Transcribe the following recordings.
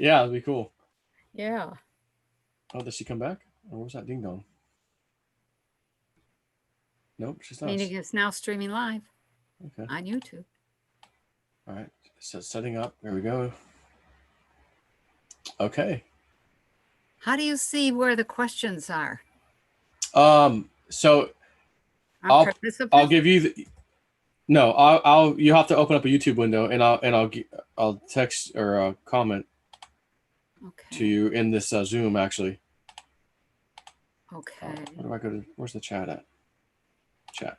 Yeah, it'd be cool. Yeah. Oh, does she come back? Or was that ding dong? Nope, she's not. Meeting is now streaming live Okay. on YouTube. All right. So setting up. There we go. Okay. How do you see where the questions are? So On I'll participants? give you the, no, I'll you have to open up a YouTube window and I'll text or comment to Okay. you in this Zoom actually. Okay. Where do I go to? Where's the chat at? Chat.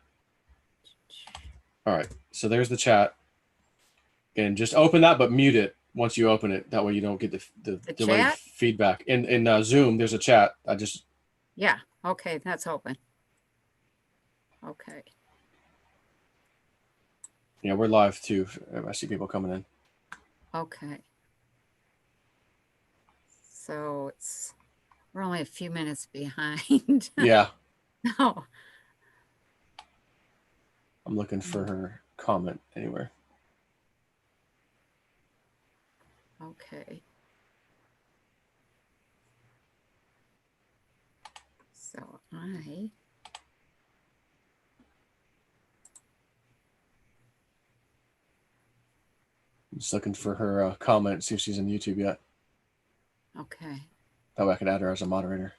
All right. So there's the chat, and just open that, but mute it once you open it. That way you don't get the delayed chat? feedback. In Zoom, there's a chat. Yeah. Okay, that's open. Okay. Yeah, we're live too. I see people coming in. Okay. So we're only a few minutes behind. Yeah. No. I'm looking for her comment anywhere. Okay. So I'm just looking for her comment, see if she's in YouTube yet. okay. That way I could add her as a moderator.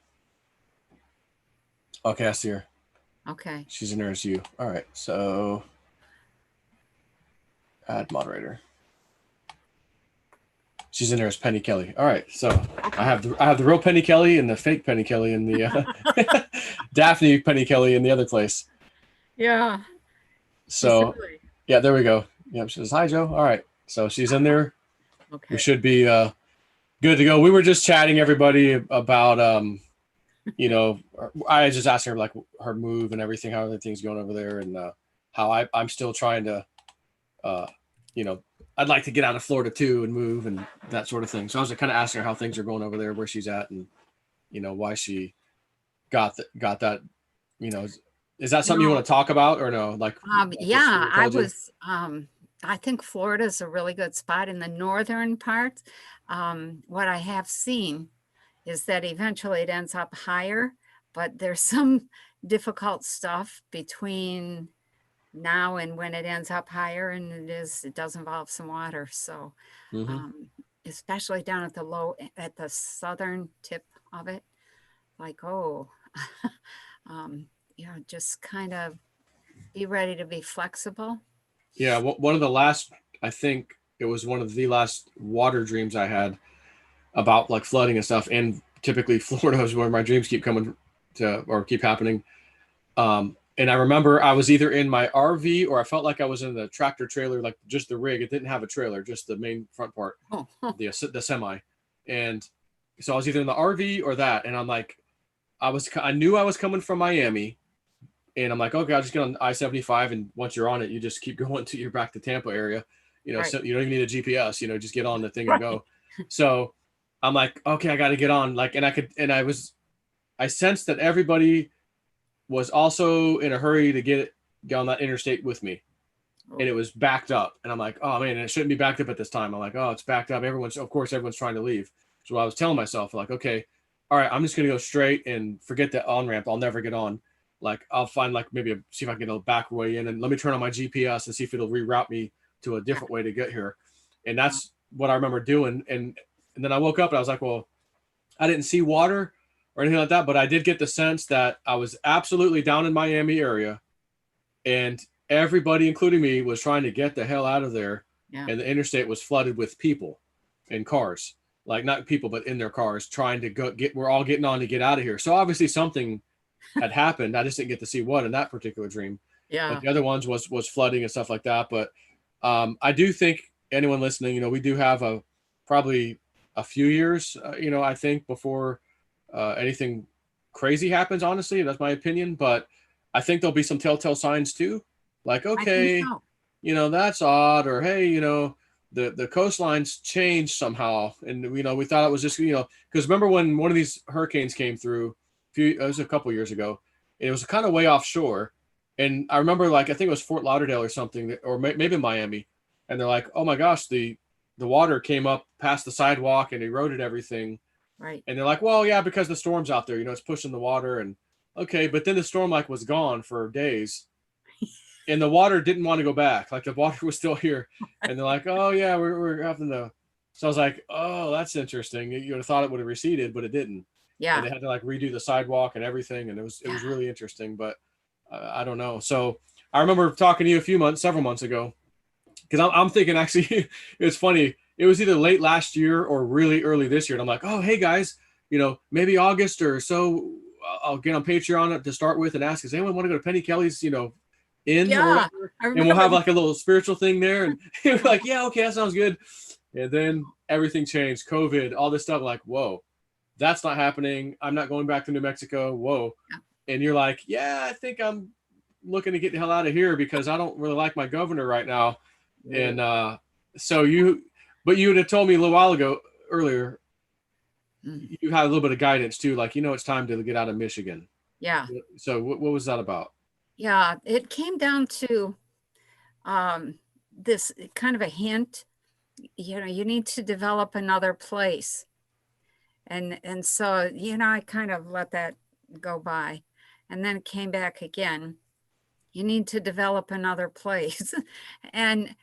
Okay, I see her. Okay. She's in there as you. All right, so add moderator. She's in there as Penny Kelly. All right, so Okay. I have the real Penny Kelly and the fake Penny Kelly and the Daphne Penny Kelly in the other place. Yeah. So yeah, there we go. Yep, she says hi, Joe. All right, so she's in there. Okay. We should be good to go. We were just chatting everybody about I just asked her like her move and everything, how everything's going over there, and how I'm still trying to I'd like to get out of Florida too and move and that sort of thing. So I was kind of asking her how things are going over there, where she's at, and why she got that. Is that something you want to talk about or no? Like yeah, I think Florida's a really good spot in the northern part. What I have seen is that eventually it ends up higher, but there's some difficult stuff between now and when it ends up higher, and it does involve some water. So especially down at the southern tip of it, like just kind of be ready to be flexible. Yeah, one of the last, I think it was one of the last water dreams I had about like flooding and stuff, and typically Florida is where my dreams keep coming to or keep happening. And I remember I was either in my RV or I felt like I was in the tractor trailer, like just the rig. It didn't have a trailer, just the main front part, the semi. And so I was either in the RV or that. And I'm like, I knew I was coming from Miami, and I'm like, okay, I'll just get on I-75, and once you're on it, you just keep going until you're back to Tampa area. Right. So you don't even need a GPS. Just get on the thing and go. So I'm like, okay, I got to get on. Like, I sensed that everybody was also in a hurry to get on that interstate with me, and it was backed up. And I'm like, oh man, and it shouldn't be backed up at this time. I'm like, oh, it's backed up. Everyone's trying to leave. So I was telling myself, like, okay, all right, I'm just gonna go straight and forget the on ramp. I'll never get on. Like, I'll find like see if I can get a back way in, and let me turn on my GPS and see if it'll reroute me to a different way to get here. And that's what I remember doing. And then I woke up and I was like, well, I didn't see water or anything like that, but I did get the sense that I was absolutely down in Miami area, and everybody, including me, was trying to get the hell out of there. Yeah. And the interstate was flooded with people and cars, like not people, but in their cars trying to we're all getting on to get out of here. So obviously something had happened. I just didn't get to see what in that particular dream. Yeah. But the other ones was flooding and stuff like that. But I do think anyone listening, we do have probably a few years, I think before anything crazy happens. Honestly, that's my opinion. But I think there'll be some telltale signs too. Like, okay, so. That's odd, or hey, the coastlines changed somehow, and we thought it was just because remember when one of these hurricanes came through, it was a couple years ago, and it was kind of way offshore, and I remember like I think it was Fort Lauderdale or something, or maybe Miami, and they're like, oh my gosh, the the water came up past the sidewalk and eroded everything. Right. And they're like, well, yeah, because the storm's out there, it's pushing the water. And okay, but then the storm like was gone for days, and the water didn't want to go back. Like the water was still here, and they're like, oh yeah, we're having to. So I was like, oh, that's interesting. You would have thought it would have receded, but it didn't. And Yeah. they had to like redo the sidewalk and everything, and it was Yeah. really interesting. But I don't know. So I remember talking to you several months ago, because I'm thinking actually, it's funny. It was either late last year or really early this year, and I'm like, oh hey guys, maybe August or so, I'll get on Patreon to start with and ask, does anyone want to go to Penny Kelly's, inn or Yeah. whatever, I and we'll remember have that. like a little spiritual thing there, and we're like, yeah, okay, that sounds good. And then everything changed, COVID, all this stuff. Like, whoa, that's not happening. I'm not going back to New Mexico. Whoa. And you're like, yeah, I think I'm looking to get the hell out of here because I don't really like my governor right now. And so but you would have told me a little while ago earlier, you had a little bit of guidance too, like, it's time to get out of Michigan. Yeah. So what was that about? Yeah. It came down to this kind of a hint, you need to develop another place. And so, I kind of let that go by. And then it came back again. You need to develop another place. and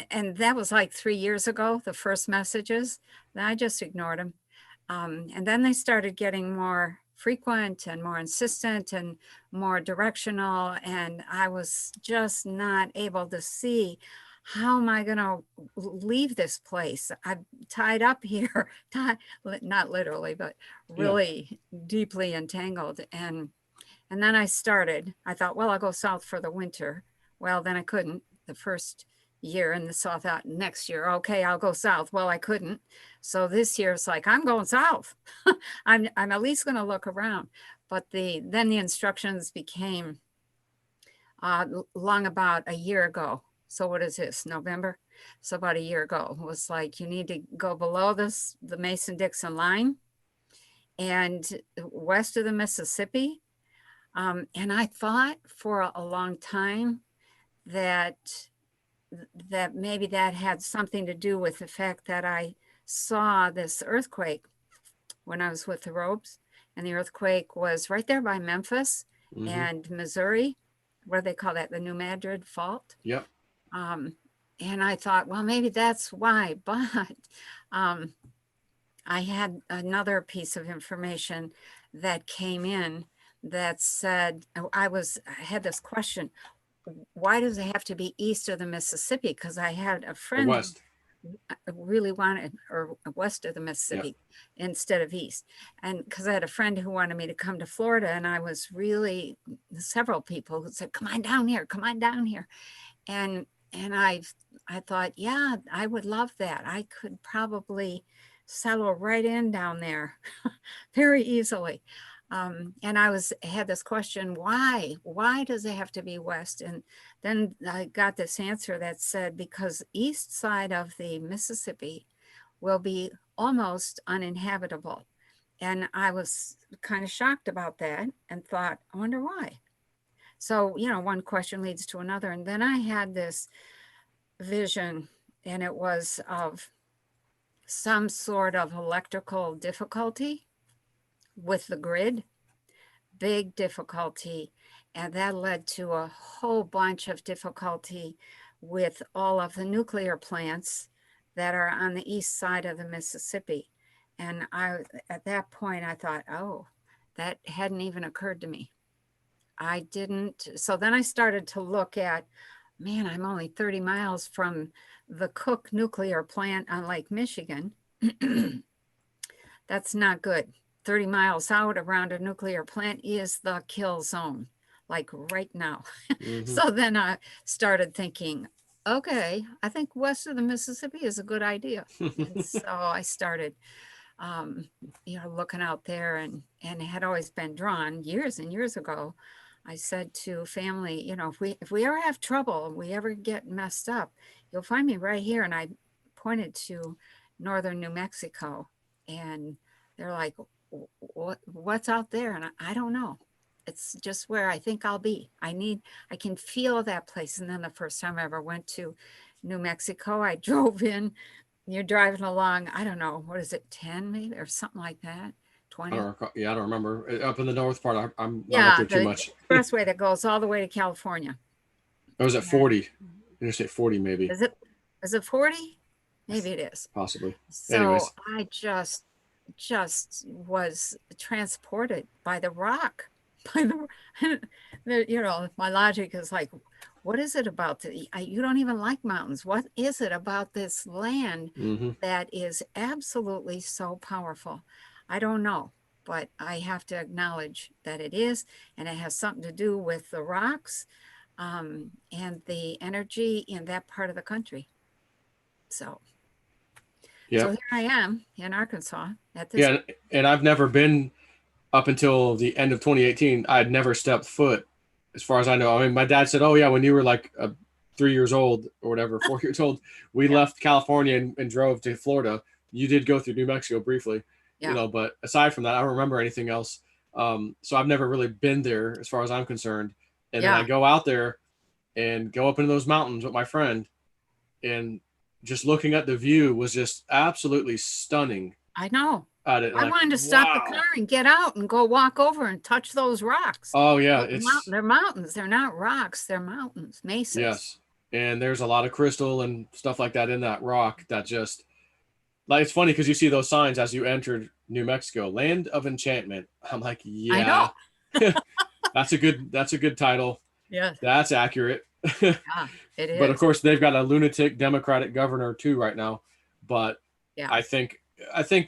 and that was like 3 years ago, the first messages. I just ignored them. And then they started getting more frequent and more insistent and more directional. And I was just not able to see, how am I going to leave this place? I'm tied up here, not literally, but Yeah. really deeply entangled. And then I thought, well, I'll go south for the winter. Well, then I couldn't the first year, and so I thought next year, okay, I'll go south. Well, I couldn't. So this year it's like, I'm going south. I'm at least going to look around. But then the instructions became long about a year ago. So what is this, November? So about a year ago, it was like, you need to go below the Mason-Dixon line and west of the Mississippi. And I thought for a long time that maybe that had something to do with the fact that I saw this earthquake when I was with the Robes, and the earthquake was right there by Memphis and Missouri. What do they call that? The New Madrid Fault. Yep. And I thought, well, maybe that's why. But I had another piece of information that came in that said, I had this question, why does it have to be east of the Mississippi? Because I had a friend west. really wanted, or west of the Mississippi instead of east. And because I had a friend who wanted me to come to Florida, and I was really, several people who said, come on down here, come on down here. And I thought, yeah, I would love that. I could probably settle right in down there very easily. And I had this question, why does it have to be west? And then I got this answer that said, because east side of the Mississippi will be almost uninhabitable. And I was kind of shocked about that and thought, I wonder why. So, one question leads to another. And then I had this vision, and it was of some sort of electrical difficulty with the grid, big difficulty. And that led to a whole bunch of difficulty with all of the nuclear plants that are on the east side of the Mississippi. And at that point, I thought, oh, that hadn't even occurred to me. I didn't. So then I started to look at, man, I'm only 30 miles from the Cook nuclear plant on Lake Michigan. That's not good. 30 miles out around a nuclear plant is the kill zone, like right now. So then I started thinking, okay, I think west of the Mississippi is a good idea. And so I started, looking out there, and had always been drawn years and years ago. I said to family, if we ever have trouble, we ever get messed up, you'll find me right here. And I pointed to northern New Mexico, and they're like, what's out there? And I don't know. It's just where I think I'll be. I can feel that place. And then the first time I ever went to New Mexico, I drove in you're driving along, I don't know, what is it, 10 maybe or something like that? 20? Yeah, I don't remember. Up in the north part, I'm not up Yeah, there too the much. expressway that goes all the way to California. I was at And 40, Interstate 40, maybe, is it, is it 40? Maybe it is. possibly. So Anyways, I just was transported by the rock, by you know, my logic is like, what is it about you don't even like mountains. What is it about this land hmm that is absolutely so powerful? I don't know, but I have to acknowledge that it is, and it has something to do with the rocks, and the energy in that part of the country. So yeah, here I am in Arkansas at this. yeah, and I've never been up until the end of 2018. I had never stepped foot, as far as I know. I mean, my dad said, "Oh yeah, when you were like 3 years old or whatever, 4 years old, we Yeah, left California and drove to Florida. You did go through New Mexico briefly, yeah, but aside from that, I don't remember anything else. So I've never really been there, as far as I'm concerned. And then I yeah. go out there and go up into those mountains with my friend, and just looking at the view was just absolutely stunning I know. at it. I Like, wanted to stop the car wow. and get out and go walk over and touch those rocks. Oh yeah, Those it's they're mountains. They're not rocks. They're mountains, mesas. yes. And there's a lot of crystal and stuff like that in that rock that just like it's funny because you see those signs as you entered New Mexico, Land of Enchantment. I'm like, I know. yeah. That's a good title. Yes. That's accurate. Yeah, it But of is. course they've got a lunatic Democratic governor too right now. But Yeah. I think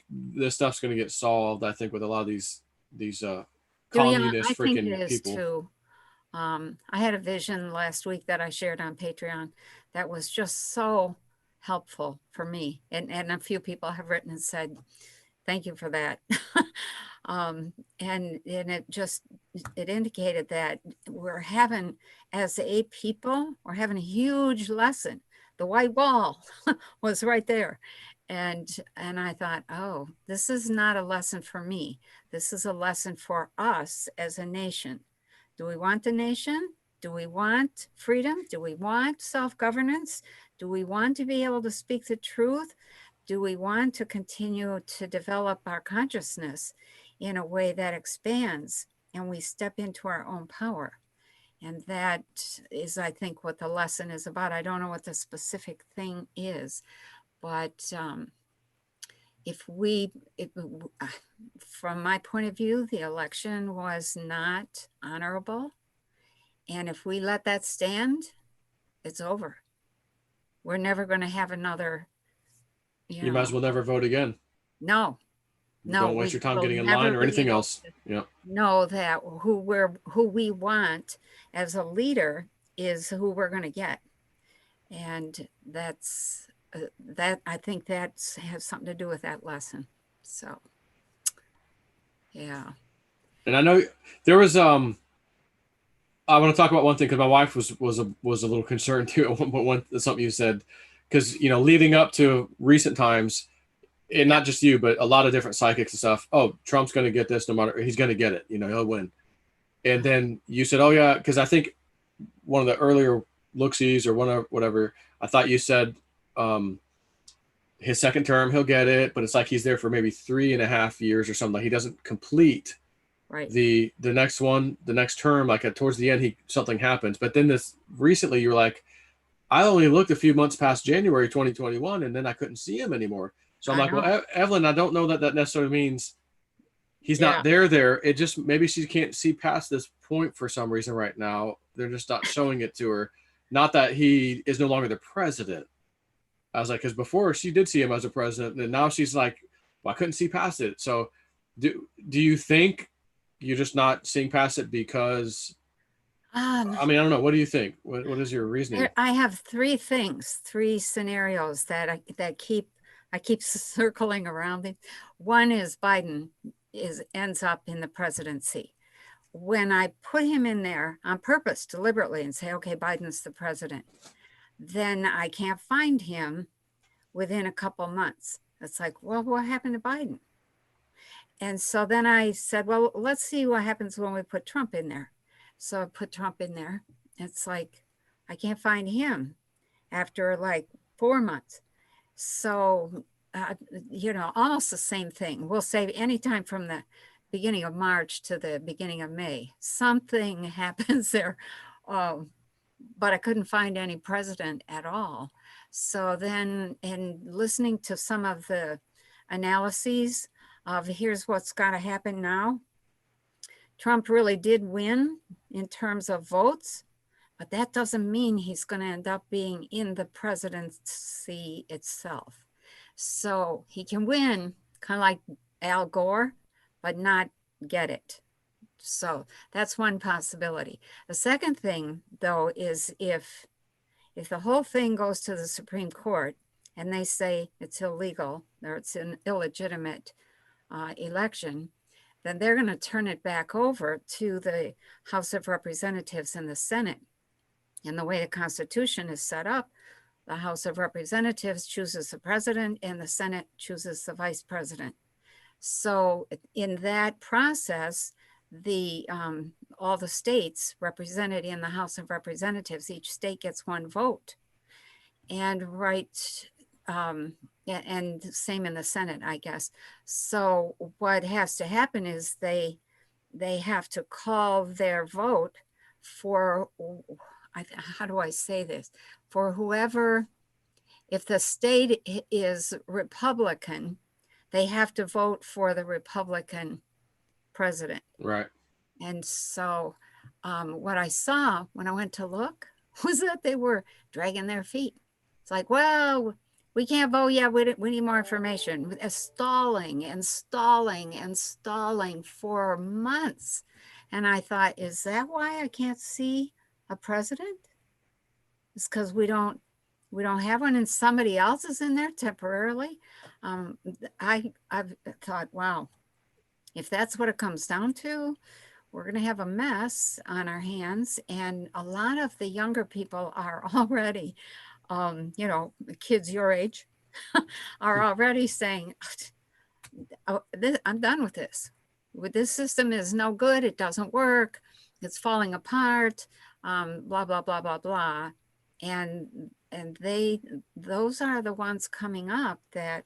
this stuff's gonna get solved, I think, with a lot of these Yeah, I communist think it freaking is people. too. I had a vision last week that I shared on Patreon that was just so helpful for me. And a few people have written and said, thank you for that. And it indicated that we're having, as a people, we're having a huge lesson. The white wall was right there. And I thought, oh, this is not a lesson for me. This is a lesson for us as a nation. Do we want the nation? Do we want freedom? Do we want self-governance? Do we want to be able to speak the truth? Do we want to continue to develop our consciousness in a way that expands and we step into our own power? And that is, I think, what the lesson is about. I don't know what the specific thing is, but if from my point of view, the election was not honorable. And if we let that stand, it's over. We're never going to have another, you You might as know, well never vote again. no, no, Don't waste we your time will getting in line never or be anything able else. to Yeah. know that who we want as a leader is who we're going to get. And that I think that has something to do with that lesson. So, yeah. And I know there was I want to talk about one thing because my wife was a little concerned too at one something you said, because leading up to recent times, and Yeah. not just you but a lot of different psychics and stuff. Oh, Trump's going to get this, no matter, he's going to get it, he'll win. And then you said, oh yeah, because I think one of the earlier look-sees or one of whatever, I thought you said um his second term he'll get it, but it's like he's there for maybe 3.5 years or something. Like he doesn't complete Right. the next one, the next term, like towards the end, something happens. But then this recently, you were like, I only looked a few months past January 2021, and then I couldn't see him anymore. So I'm I like, well, know. Evelyn, I don't know that that necessarily means he's not Yeah. there. There, it just maybe she can't see past this point for some reason right now. They're just not showing it to her. Not that he is no longer the president. I was like, because before she did see him as a president, and now she's like, well, I couldn't see past it. So, do you think you're just not seeing past it because? Um, I mean, I don't know. What do you think? What is your reasoning? I have three scenarios that I keep circling around me. One is Biden ends up in the presidency. When I put him in there on purpose, deliberately, and say, okay, Biden's the president, then I can't find him within a couple months. It's like, well, what happened to Biden? And so then I said, well, let's see what happens when we put Trump in there. So I put Trump in there. It's like, I can't find him after like 4 months. So, almost the same thing. We'll say anytime from the beginning of March to the beginning of May, something happens there. But I couldn't find any president at all. So then, in listening to some of the analyses of here's what's got to happen now, Trump really did win in terms of votes, but that doesn't mean he's going to end up being in the presidency itself. So he can win, kind of like Al Gore, but not get it. So that's one possibility. The second thing, though, is if the whole thing goes to the Supreme Court and they say it's illegal or it's an illegitimate election, then they're going to turn it back over to the House of Representatives and the Senate. And the way the Constitution is set up, the House of Representatives chooses the president and the Senate chooses the vice president. So in that process, all the states represented in the House of Representatives, each state gets one vote. And and same in the Senate, I guess. So what has to happen is they have to call their vote for, how do I say this? For whoever, if the state is Republican, they have to vote for the Republican president. Right. And so what I saw when I went to look was that they were dragging their feet. It's like, well, we can't vote yet. We need more information. Stalling and stalling and stalling for months. And I thought, is that why I can't see a president? It's because we don't have one and somebody else is in there temporarily. I've thought, wow, if that's what it comes down to, we're going to have a mess on our hands. And a lot of the younger people are already, kids your age are already saying, oh, I'm done with this. This system is no good. It doesn't work. It's falling apart, blah, blah, blah, blah, blah. And those are the ones coming up that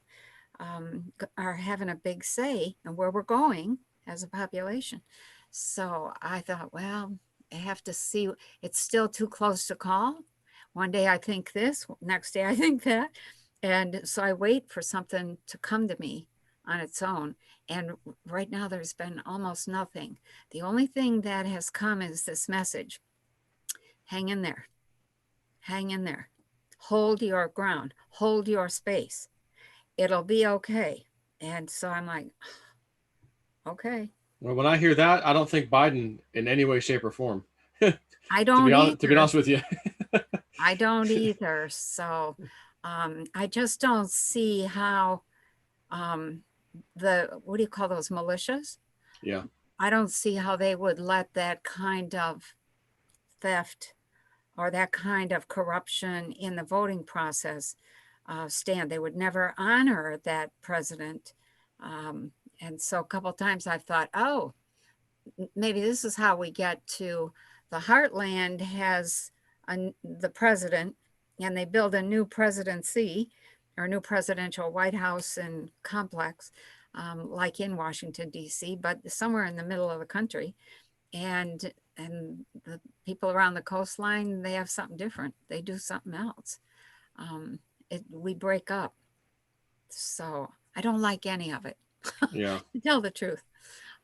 are having a big say in where we're going as a population. So I thought, well, I have to see. It's still too close to call. One day I think this, next day I think that. And so I wait for something to come to me on its own. And right now there's been almost nothing. The only thing that has come is this message. Hang in there. Hang in there. Hold your ground. Hold your space. It'll be okay. And so I'm like, okay. Well, when I hear that, I don't think Biden in any way, shape, or form. I don't to be honest with you. I don't either. So I just don't see how what do you call those, militias? Yeah. I don't see how they would let that kind of theft or that kind of corruption in the voting process stand. They would never honor that president. And so a couple of times I've thought, oh, maybe this is how we get to the heartland has the president and they build a new presidency or new presidential White House and complex like in Washington, D.C., but somewhere in the middle of the country. And the people around the coastline, they have something different. They do something else. We break up. So I don't like any of it. Yeah. To tell the truth.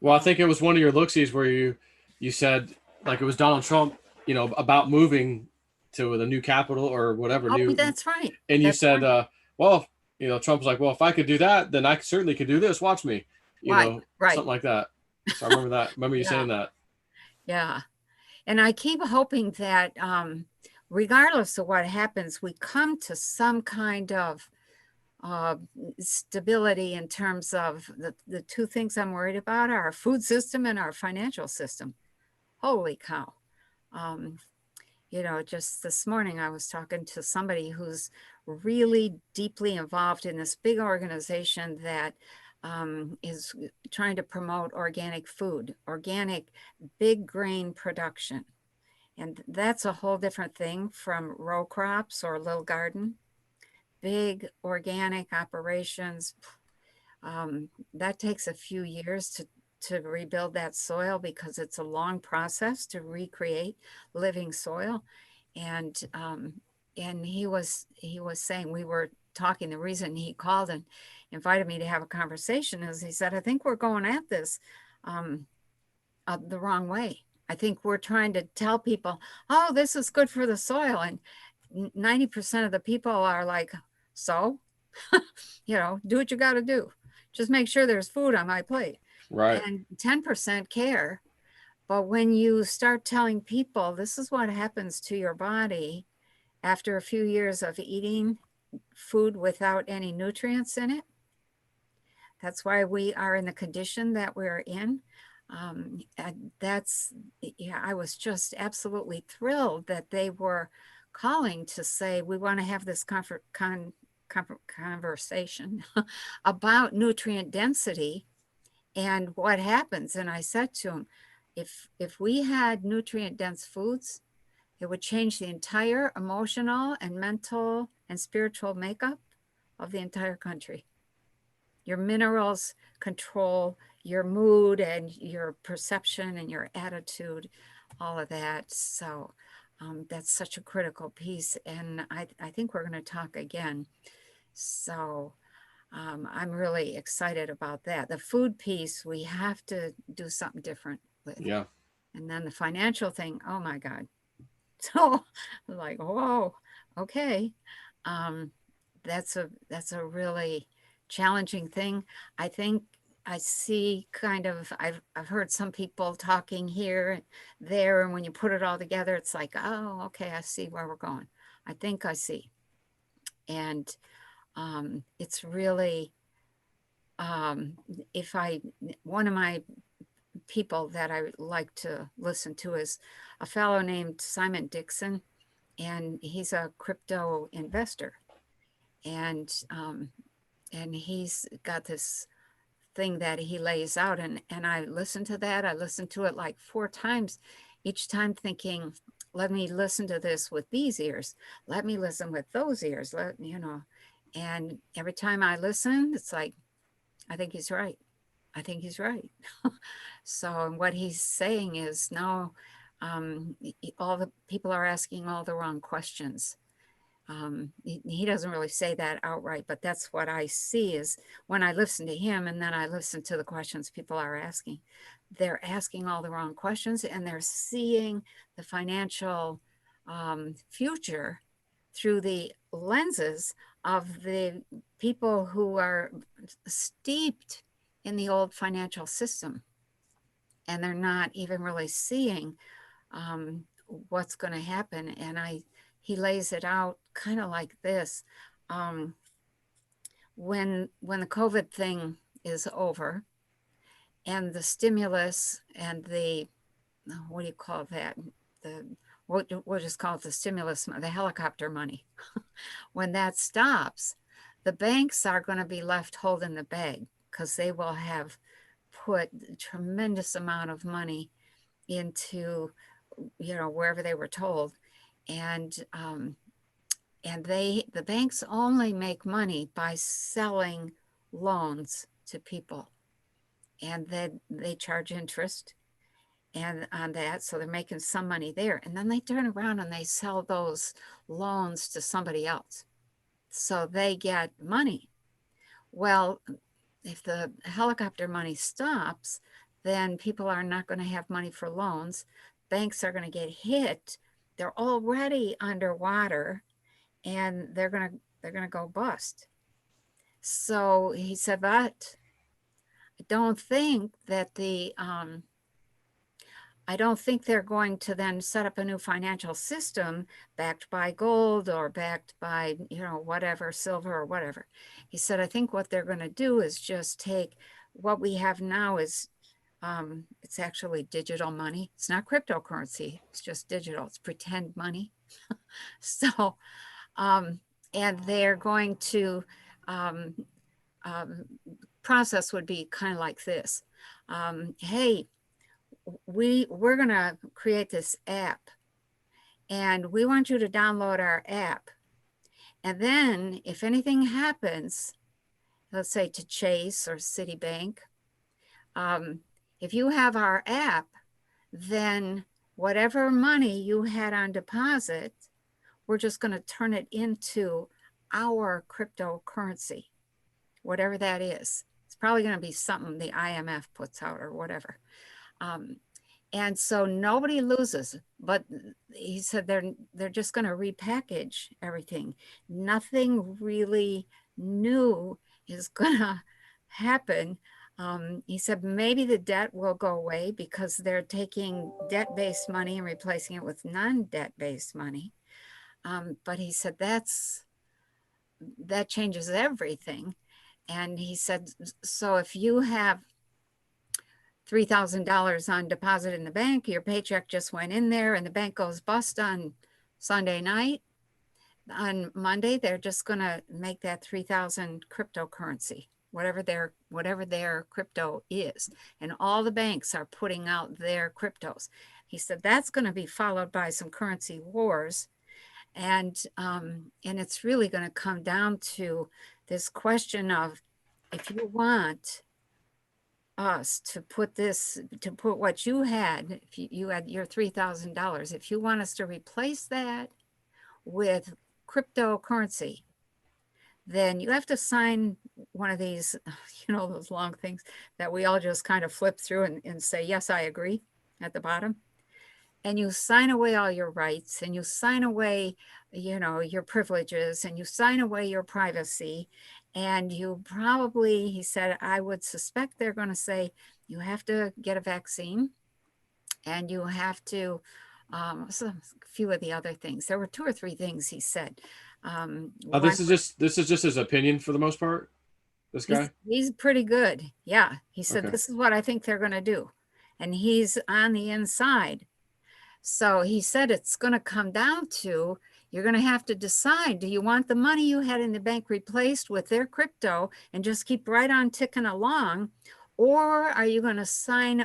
Well, I think it was one of your look-sees where you said like it was Donald Trump, about moving to the new capital or whatever. Oh, that's right. And you said, right. Well, Trump was like, well, if I could do that, then I certainly could do this. Watch me, right. Something like that. So I remember that. Remember you saying that. Yeah. And I keep hoping that regardless of what happens, we come to some kind of stability in terms of the two things I'm worried about are our food system and our financial system. Holy cow. Just this morning I was talking to somebody who's really deeply involved in this big organization that is trying to promote organic food, organic big grain production. And that's a whole different thing from row crops or little garden. big organic operations, that takes a few years to rebuild that soil, because it's a long process to recreate living soil. And he was saying, we were talking, the reason he called and invited me to have a conversation is, he said, I think we're going at this the wrong way. I think we're trying to tell people, oh, this is good for the soil. And 90% of the people are like, so, do what you got to do. Just make sure there's food on my plate. Right. And 10% care. But when you start telling people this is what happens to your body after a few years of eating food without any nutrients in it, that's why we are in the condition that we're in. I was just absolutely thrilled that they were calling to say, we want to have this conversation about nutrient density and what happens. And I said to him, if we had nutrient dense foods, it would change the entire emotional and mental and spiritual makeup of the entire country. Your minerals control your mood and your perception and your attitude, all of that. So that's such a critical piece. And I think we're going to talk again. So I'm really excited about that. The food piece, we have to do something different with. Yeah. And then the financial thing, oh my God. So like, whoa, okay. That's a really challenging thing. I think I see kind of, I've heard some people talking here and there, and when you put it all together, it's like, oh, okay, I see where we're going. I think I see. And it's really, one of my people that I like to listen to is a fellow named Simon Dixon, and he's a crypto investor. And he's got this thing that he lays out, and I listened to that. I listened to it like 4 times, each time thinking, let me listen to this with these ears. Let me listen with those ears. And every time I listen, it's like, I think he's right. I think he's right. So what he's saying is, no, all the people are asking all the wrong questions. He doesn't really say that outright, but that's what I see is when I listen to him and then I listen to the questions people are asking. They're asking all the wrong questions, and they're seeing the financial future through the lenses of the people who are steeped in the old financial system. And they're not even really seeing what's going to happen. And he lays it out kind of like this. When the COVID thing is over and the stimulus and the, what do you call that? We'll just call it the stimulus, the helicopter money. When that stops, the banks are going to be left holding the bag, because they will have put a tremendous amount of money into, wherever they were told. And the banks only make money by selling loans to people, and then they charge interest and on that, so they're making some money there, and then they turn around and they sell those loans to somebody else, so they get money. Well, if the helicopter money stops, then people are not going to have money for loans. Banks are going to get hit. They're already underwater, and they're going to go bust. So he said, but I don't think that I don't think they're going to then set up a new financial system backed by gold or backed by, whatever, silver or whatever. He said, I think what they're going to do is just take what we have now is, it's actually digital money. It's not cryptocurrency. It's just digital. It's pretend money. So, and they're going to, process would be kind of like this. Hey, we're going to create this app, and we want you to download our app, And then if anything happens, let's say to Chase or Citibank, if you have our app, then whatever money you had on deposit, we're just going to turn it into our cryptocurrency, whatever that is. It's probably going to be something the IMF puts out or whatever. And so nobody loses, but he said they're just going to repackage everything. Nothing really new is going to happen. He said maybe the debt will go away because they're taking debt-based money and replacing it with non-debt-based money. But he said that changes everything. And he said, so if you have $3,000 on deposit in the bank, your paycheck just went in there and the bank goes bust on Sunday night, on Monday, they're just going to make that 3,000 cryptocurrency, whatever their crypto is. And all the banks are putting out their cryptos. He said that's going to be followed by some currency wars. And it's really going to come down to this question of, if you want us to put what you had, if you had your $3,000, if you want us to replace that with cryptocurrency, then you have to sign one of these, those long things that we all just kind of flip through and say, yes, I agree at the bottom. And you sign away all your rights, and you sign away, your privileges, and you sign away your privacy. And you probably, he said, I would suspect they're going to say, you have to get a vaccine, and you have to, so a few of the other things. There were 2 or 3 things he said. This is just his opinion for the most part. This guy? He's pretty good. Yeah. He said, okay, this is what I think they're going to do. And he's on the inside. So he said it's going to come down to, you're going to have to decide, do you want the money you had in the bank replaced with their crypto and just keep right on ticking along? Or are you going to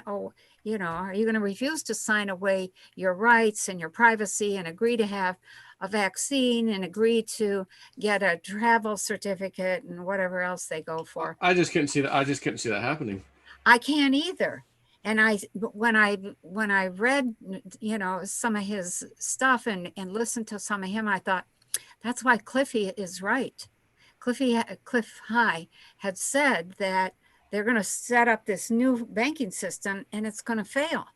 are you going to refuse to sign away your rights and your privacy and agree to have a vaccine and agree to get a travel certificate and whatever else they go for? I just couldn't see that. I just couldn't see that happening. I can't either. And when I read, some of his stuff and listened to some of him, I thought, that's why Cliffy is right. Cliff High had said that they're going to set up this new banking system and it's going to fail.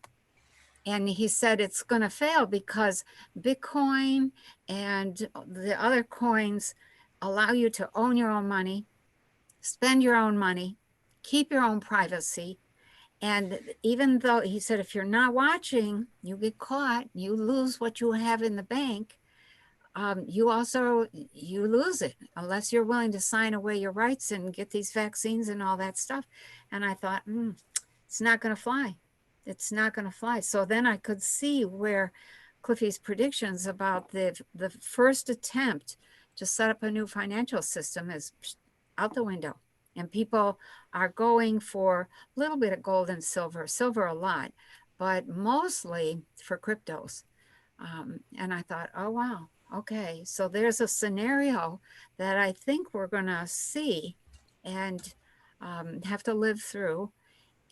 And he said it's going to fail because Bitcoin and the other coins allow you to own your own money, spend your own money, keep your own privacy. And even though he said, if you're not watching, you get caught, you lose what you have in the bank. You lose it unless you're willing to sign away your rights and get these vaccines and all that stuff. And I thought, it's not going to fly. It's not going to fly. So then I could see where Cliffy's predictions about the first attempt to set up a new financial system is out the window. And people are going for a little bit of gold and silver a lot, but mostly for cryptos. And I thought, oh, wow. Okay. So there's a scenario that I think we're going to see and have to live through.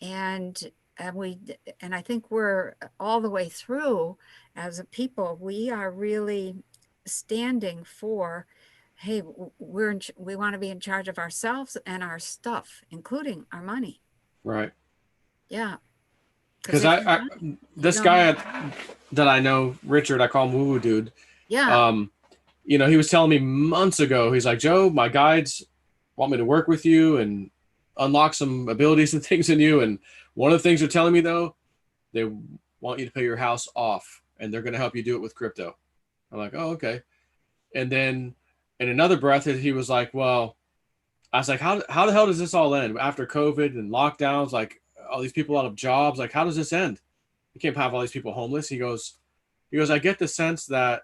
And I think we're all the way through as a people. We are really standing for, hey, we want to be in charge of ourselves and our stuff, including our money. Right. Yeah. Because this guy that I know, Richard, I call him Woo Woo Dude. Yeah. He was telling me months ago, he's like, Joe, my guides want me to work with you and unlock some abilities and things in you. And one of the things they're telling me, though, they want you to pay your house off and they're going to help you do it with crypto. I'm like, oh, okay. And then in another breath, he was like, well, I was like, how the hell does this all end after COVID and lockdowns? Like all these people out of jobs, like how does this end? You can't have all these people homeless. He goes, I get the sense that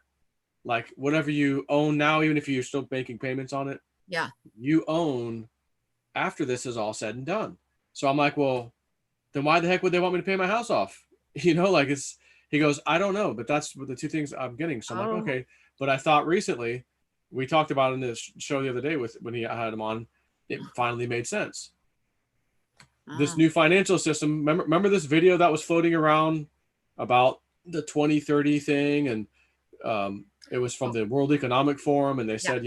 like whatever you own now, even if you're still making payments on it, yeah, you own after this is all said and done. So I'm like, well, then why the heck would they want me to pay my house off? He goes, I don't know, but that's the 2 things I'm getting. So I'm like, okay. But I thought recently, we talked about in this show the other day when I had him on, it finally made sense. This new financial system, remember this video that was floating around about the 2030 thing, and it was from the World Economic Forum, and they said,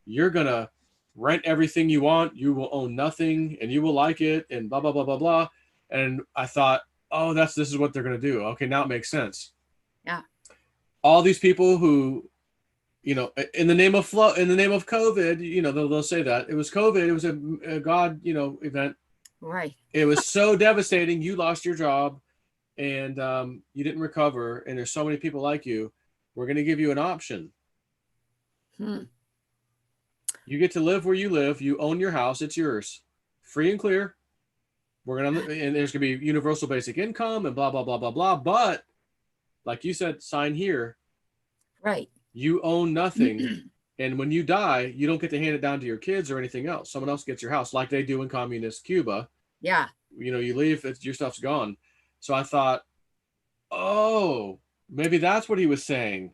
you're gonna rent everything you want, you will own nothing, and you will like it, and blah blah blah blah blah. And I thought, oh, this is what they're gonna do. Okay, now it makes sense. Yeah. All these people who, in the name of COVID, they'll say that it was COVID, it was a God, event. Right. It was so devastating. You lost your job, and you didn't recover. And there's so many people like you. We're going to give you an option. You get to live where you live. You own your house. It's yours, free and clear. And there's going to be universal basic income and blah blah blah blah blah. But like you said, sign here. Right. You own nothing. And when you die, you don't get to hand it down to your kids or anything else. Someone else gets your house, like they do in communist Cuba. Yeah. You leave, your stuff's gone. So I thought, oh, maybe that's what he was saying.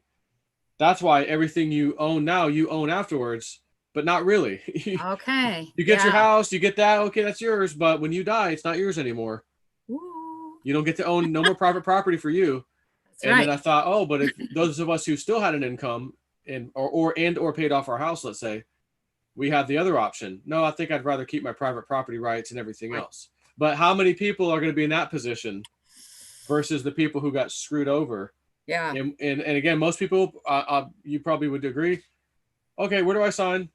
That's why everything you own now, you own afterwards, but not really. Okay. You get your house, you get that. Okay, that's yours. But when you die, it's not yours anymore. Ooh. You don't get to own no more private property for you. That's and right. Then I thought, oh, but if those of us who still had an income or paid off our house, let's say, we have the other option. No, I think I'd rather keep my private property rights and everything else. But how many people are going to be in that position versus the people who got screwed over? Yeah. And again, most people, you probably would agree. Okay, where do I sign?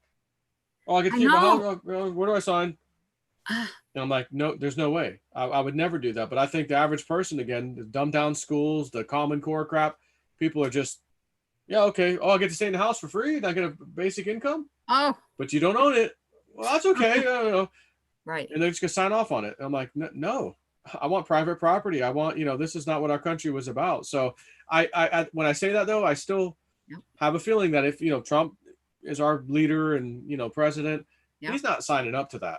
Oh, I get to keep my house. Where do I sign? And I'm like, no, there's no way. I would never do that. But I think the average person, again, the dumbed down schools, the Common Core crap, people are just, yeah, okay. Oh, I get to stay in the house for free and I get a basic income. Oh. But you don't own it. Well, that's okay. Right. And they're just gonna sign off on it. And I'm like, no, I want private property. I want, this is not what our country was about. So I when I say that though, I still have a feeling that if Trump is our leader and president, he's not signing up to that.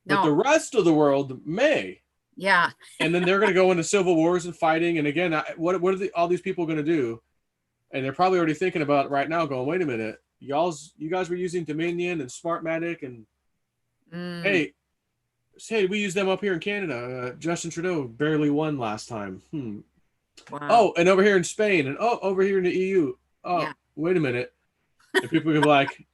But the rest of the world may. Yeah. And then they're gonna go into civil wars and fighting. And again, what are all these people gonna do? And they're probably already thinking about it right now, going, wait a minute, you guys were using Dominion and Smartmatic, and hey, we use them up here in Canada. Justin Trudeau barely won last time. Wow. Oh, and over here in Spain, and over here in the EU. Oh, wait a minute. And people can be like,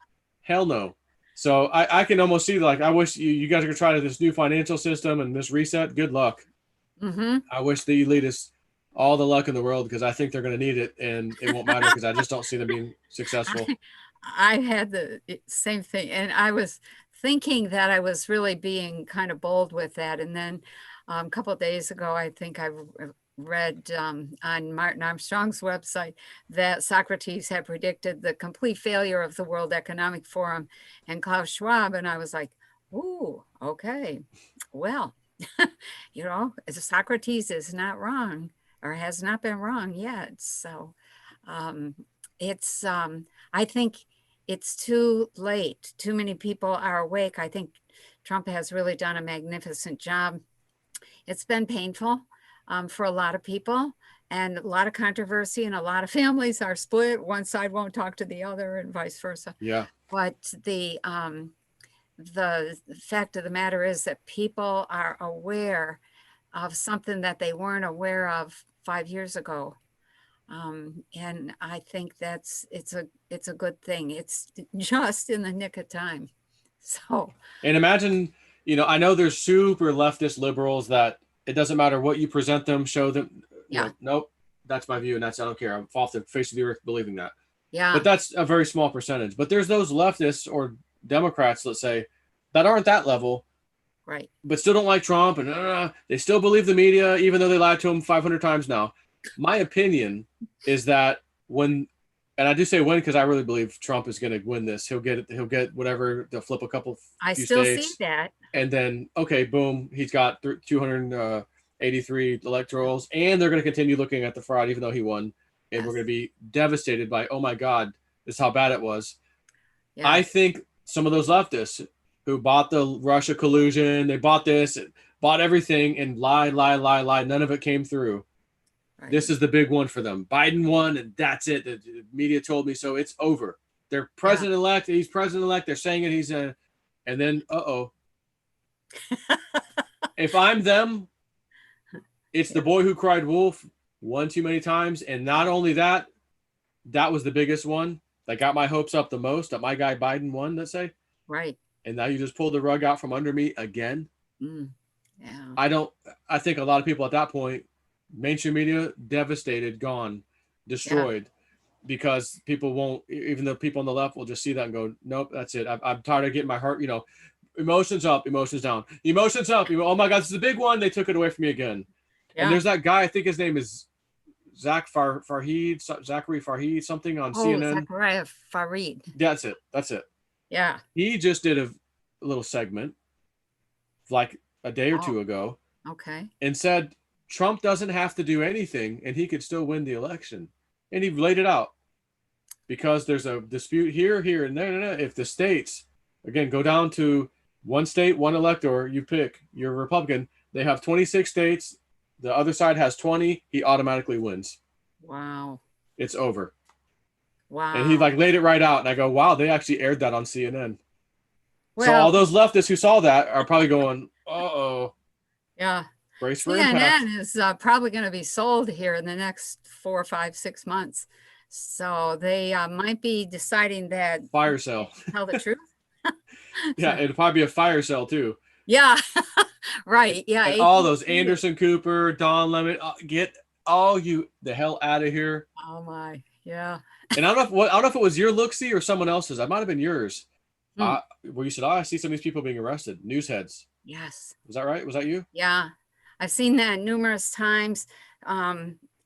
hell no. So I can almost see, like, I wish you guys are gonna try this new financial system and this reset. Good luck. I wish the elitists all the luck in the world, because I think they're going to need it, and it won't matter because I just don't see them being successful. I had the same thing, and I was thinking that I was really being kind of bold with that. And then a couple of days ago, I think I read on Martin Armstrong's website that Socrates had predicted the complete failure of the World Economic Forum and Klaus Schwab. And I was like, ooh, okay, well, Socrates is not wrong, or has not been wrong yet. So I think it's too late. Too many people are awake. I think Trump has really done a magnificent job. It's been painful for a lot of people, and a lot of controversy, and a lot of families are split. One side won't talk to the other and vice versa. Yeah. But the fact of the matter is that people are aware of something that they weren't aware of 5 years ago. And I think it's a good thing. It's just in the nick of time. So, and imagine, I know there's super leftist liberals that it doesn't matter what you present them, show them, nope, that's my view, and I don't care. I'm off the face of the earth believing that. Yeah. But that's a very small percentage. But there's those leftists or Democrats, let's say, that aren't that level. Right. But still don't like Trump, and they still believe the media, even though they lied to him 500 times now. My opinion is that and I do say when, because I really believe Trump is going to win this. He'll get whatever, to flip a couple few still states, see that. And then, okay, boom, he's got 283 electorals, and they're going to continue looking at the fraud, even though he won. And we're going to be devastated by, oh my God, this is how bad it was. Yeah. I think some of those leftists who bought the Russia collusion, they bought everything and lied. None of it came through. Right. This is the big one for them. Biden won, and that's it. The media told me so. It's over. They're president-elect. He's president-elect. They're saying it. He's a, and then, if I'm them, it's the boy who cried wolf one too many times. And not only that, that was the biggest one that got my hopes up the most, that my guy Biden won, let's say. Right. And now you just pulled the rug out from under me again. Yeah. I think a lot of people at that point, mainstream media, devastated, gone, destroyed, because people won't, even the people on the left will just see that and go, nope, that's it. I'm tired of getting my heart, emotions up, emotions down, emotions up. Oh my God, this is the big one. They took it away from me again. Yeah. And there's that guy, I think his name is Zachary Farhid, something on CNN. Zachary Farid. That's it. Yeah. He just did a little segment like a day or two ago. Okay. And said Trump doesn't have to do anything and he could still win the election. And he laid it out. Because there's a dispute here, and there. If the states, again, go down to one state, one elector, you pick, you're a Republican, they have 26 states, the other side has 20, he automatically wins. Wow. It's over. Wow. And he laid it right out. And I go, wow, they actually aired that on CNN. Well, so all those leftists who saw that are probably going, uh-oh. Yeah. Brace for impact. CNN is probably going to be sold here in the next 4, 5, 6 months. So they might be deciding that. Fire sale. Tell the truth. Yeah, it'd probably be a fire sale too. Yeah. Right. Yeah. And all those Anderson Cooper, Don Lemon, get all you the hell out of here. Oh my. Yeah. And I don't know if it was your look-see or someone else's. It might have been yours. Where you said, I see some of these people being arrested. Newsheads. Yes. Was that right? Was that you? Yeah. I've seen that numerous times.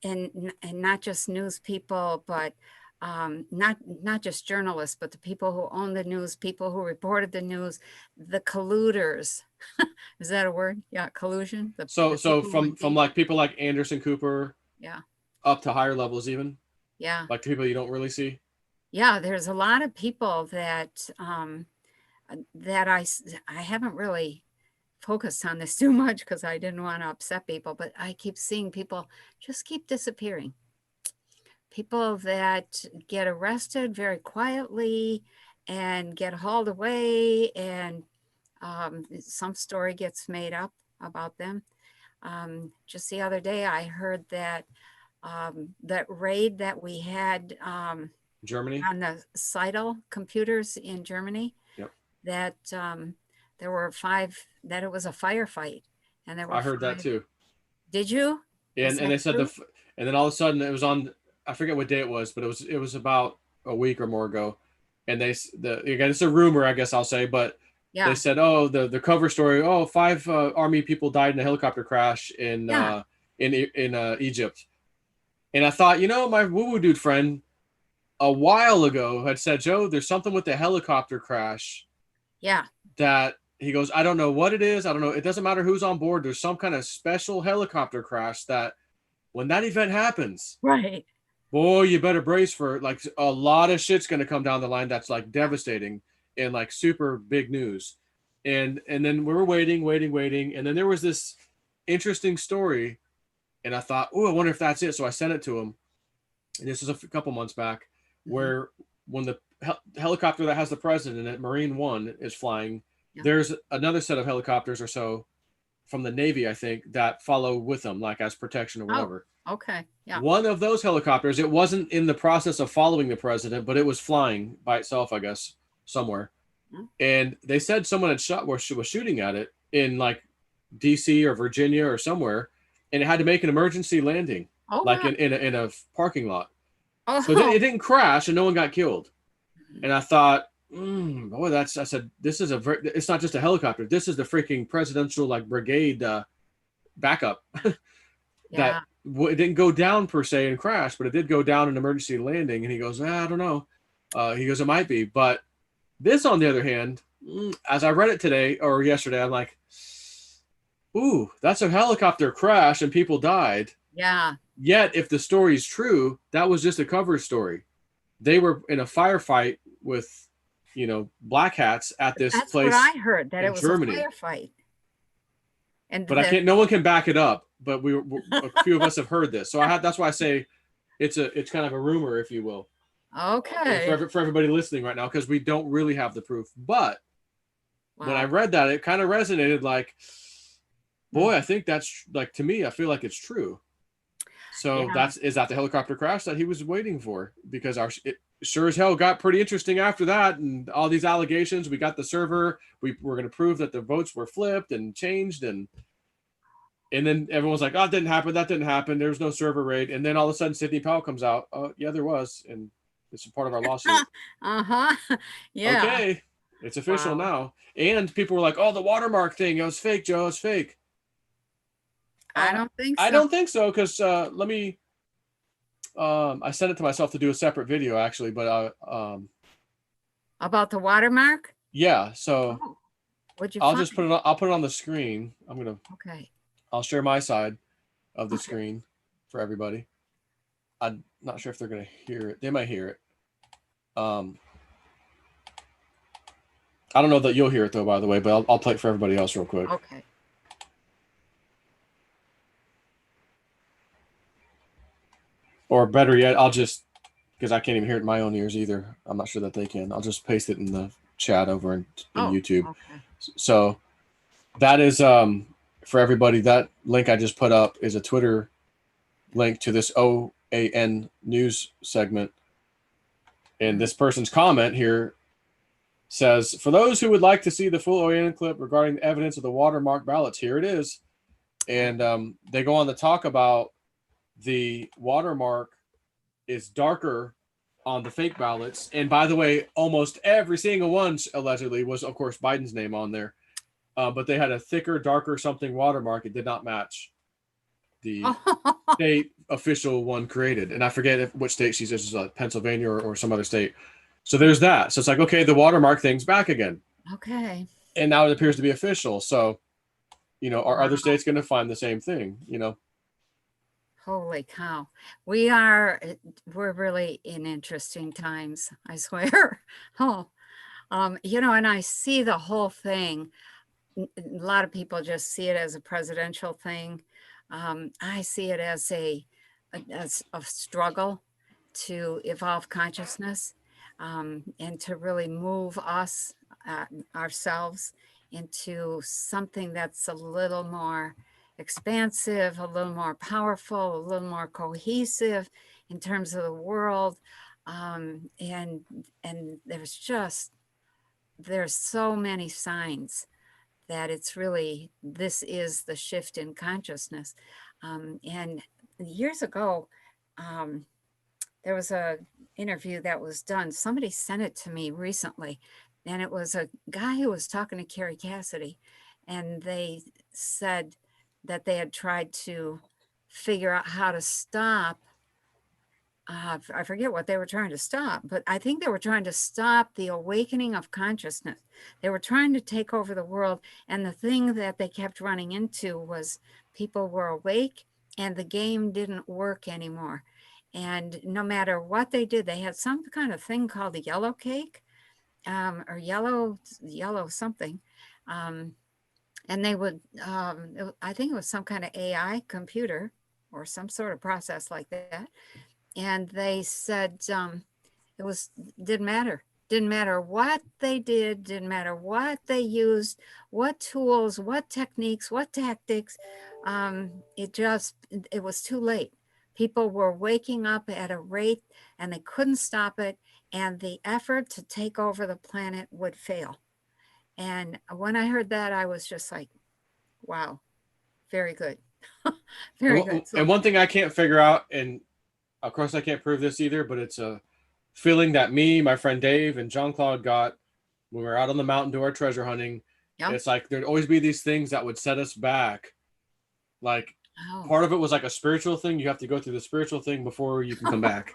And not just news people, but not just journalists, but the people who own the news, people who reported the news, the colluders. Is that a word? Yeah, collusion. So from like people like Anderson Cooper, yeah, up to higher levels even. Yeah. Like people you don't really see. Yeah, there's a lot of people that that I haven't really focused on this too much because I didn't want to upset people, but I keep seeing people just keep disappearing. People that get arrested very quietly and get hauled away, and some story gets made up about them. Just the other day, I heard that that raid that we had Germany on the Seidel computers in Germany, yep, that there were 5, that it was a firefight, and there were I heard 5. that too. Did you? And they said and then all of a sudden it was on, I forget what day it was, but it was about a week or more ago. And again, it's a rumor, I guess I'll say, but yeah, they said, the cover story, 5 army people died in a helicopter crash in Egypt. And I thought, my woo-woo dude friend a while ago had said, Joe, there's something with the helicopter crash. Yeah. That he goes, I don't know what it is. I don't know. It doesn't matter who's on board. There's some kind of special helicopter crash that when that event happens, right, boy, you better brace for it. Like a lot of shit's going to come down the line. That's like devastating and like super big news. And then we were waiting. And then there was this interesting story. And I thought, I wonder if that's it. So I sent it to him. And this was a couple months back, where when the helicopter that has the president in it, Marine One, is flying, there's another set of helicopters or so from the Navy, I think, that follow with them, like as protection or whatever. Oh, okay. Yeah. One of those helicopters, it wasn't in the process of following the president, but it was flying by itself, I guess, somewhere. And they said someone had was shooting at it in like DC or Virginia or somewhere, and it had to make an emergency landing, in a parking lot. Oh. So it didn't crash and no one got killed. And I thought, I said, this is it's not just a helicopter. This is the freaking presidential brigade backup. That it didn't go down per se and crash, but it did go down an emergency landing. And he goes, I don't know. He goes, it might be. But this, on the other hand, as I read it today or yesterday, I'm like, ooh, that's a helicopter crash and people died. Yeah. Yet, if the story is true, that was just a cover story. They were in a firefight with, black hats at this place. That's what I heard, that it was Germany. A firefight. But no one can back it up. But a few of us have heard this, so that's why I say it's kind of a rumor, if you will. Okay. For everybody listening right now, because we don't really have the proof. But when I read that, it kind of resonated like, boy, I think that's like, to me, I feel like it's true. So is that the helicopter crash that he was waiting for? Because it sure as hell got pretty interesting after that, and all these allegations. We got the server. We were going to prove that the votes were flipped and changed, and then everyone's like, "Oh, it didn't happen. That didn't happen. There was no server raid." And then all of a sudden, Sidney Powell comes out. "Oh, yeah, there was, and it's a part of our lawsuit." Yeah. Okay, it's official now. And people were like, "Oh, the watermark thing. It was fake, Joe. It's fake." I don't think so. I don't think so, because let me. I sent it to myself to do a separate video, actually, but about the watermark. Yeah, so I'll just put it on. I'll put it on the screen. I'm gonna. Okay. I'll share my side of the screen for everybody. I'm not sure if they're gonna hear it. They might hear it. I don't know that you'll hear it though, by the way, but I'll play it for everybody else real quick. Okay. Or better yet, I'll just, because I can't even hear it in my own ears either. I'm not sure that they can. I'll just paste it in the chat over in YouTube. Okay. So that is for everybody. That link I just put up is a Twitter link to this OAN news segment. And this person's comment here says, "For those who would like to see the full OAN clip regarding the evidence of the watermark ballots, here it is." And they go on to talk about the watermark is darker on the fake ballots. And by the way, almost every single one allegedly was, of course, Biden's name on there. But they had a thicker, darker something watermark. It did not match the state official one created. And I forget which state she says, Pennsylvania or some other state. So there's that. So it's like, okay, the watermark thing's back again. Okay. And now it appears to be official. So, are other states going to find the same thing, Holy cow. We're really in interesting times, I swear. And I see the whole thing. A lot of people just see it as a presidential thing. I see it as a struggle to evolve consciousness and to really move us ourselves into something that's a little more expansive, a little more powerful, a little more cohesive in terms of the world. And there's so many signs that this is the shift in consciousness. And years ago, there was a interview that was done. Somebody sent it to me recently, and it was a guy who was talking to Carrie Cassidy, and they said that they had tried to figure out how to stop. I forget what they were trying to stop, but I think they were trying to stop the awakening of consciousness. They were trying to take over the world. And the thing that they kept running into was people were awake and the game didn't work anymore. And no matter what they did, they had some kind of thing called a yellow cake or yellow something. And they would, I think it was some kind of AI computer or some sort of process like that. And they said didn't matter what they did, didn't matter what they used, what tools, what techniques, what tactics. It was too late. People were waking up at a rate and they couldn't stop it. And the effort to take over the planet would fail. And when I heard that, I was just like, wow, very good. Very good. And one thing I can't figure out, and of course I can't prove this either, but it's a feeling that me, my friend Dave, and Jean-Claude got when we were out on the mountain doing our treasure hunting. Yep. It's like there'd always be these things that would set us back. Like part of it was like a spiritual thing. You have to go through the spiritual thing before you can come back.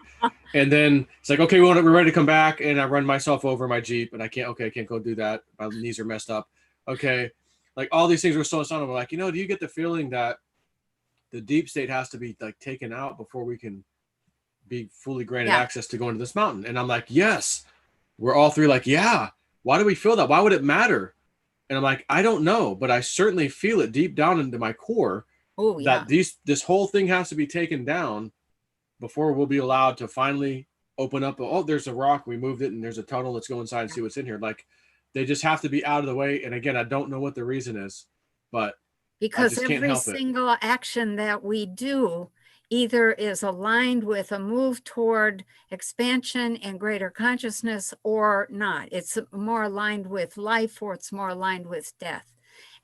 And then it's like, okay, we're ready to come back. And I run myself over my Jeep and I can't go do that. My knees are messed up. Okay. Like all these things were so astounding. We're like, do you get the feeling that the deep state has to be like taken out before we can be fully granted access to go into this mountain? And I'm like, yes. We're all three like, yeah. Why do we feel that? Why would it matter? And I'm like, I don't know, but I certainly feel it deep down into my core that this whole thing has to be taken down before we'll be allowed to finally open up. Oh, there's a rock. We moved it, and there's a tunnel. Let's go inside and see what's in here. Like, they just have to be out of the way. And again, I don't know what the reason is, but I Because just can't every help it. single action that we do either is aligned with a move toward expansion and greater consciousness or not. It's more aligned with life or it's more aligned with death.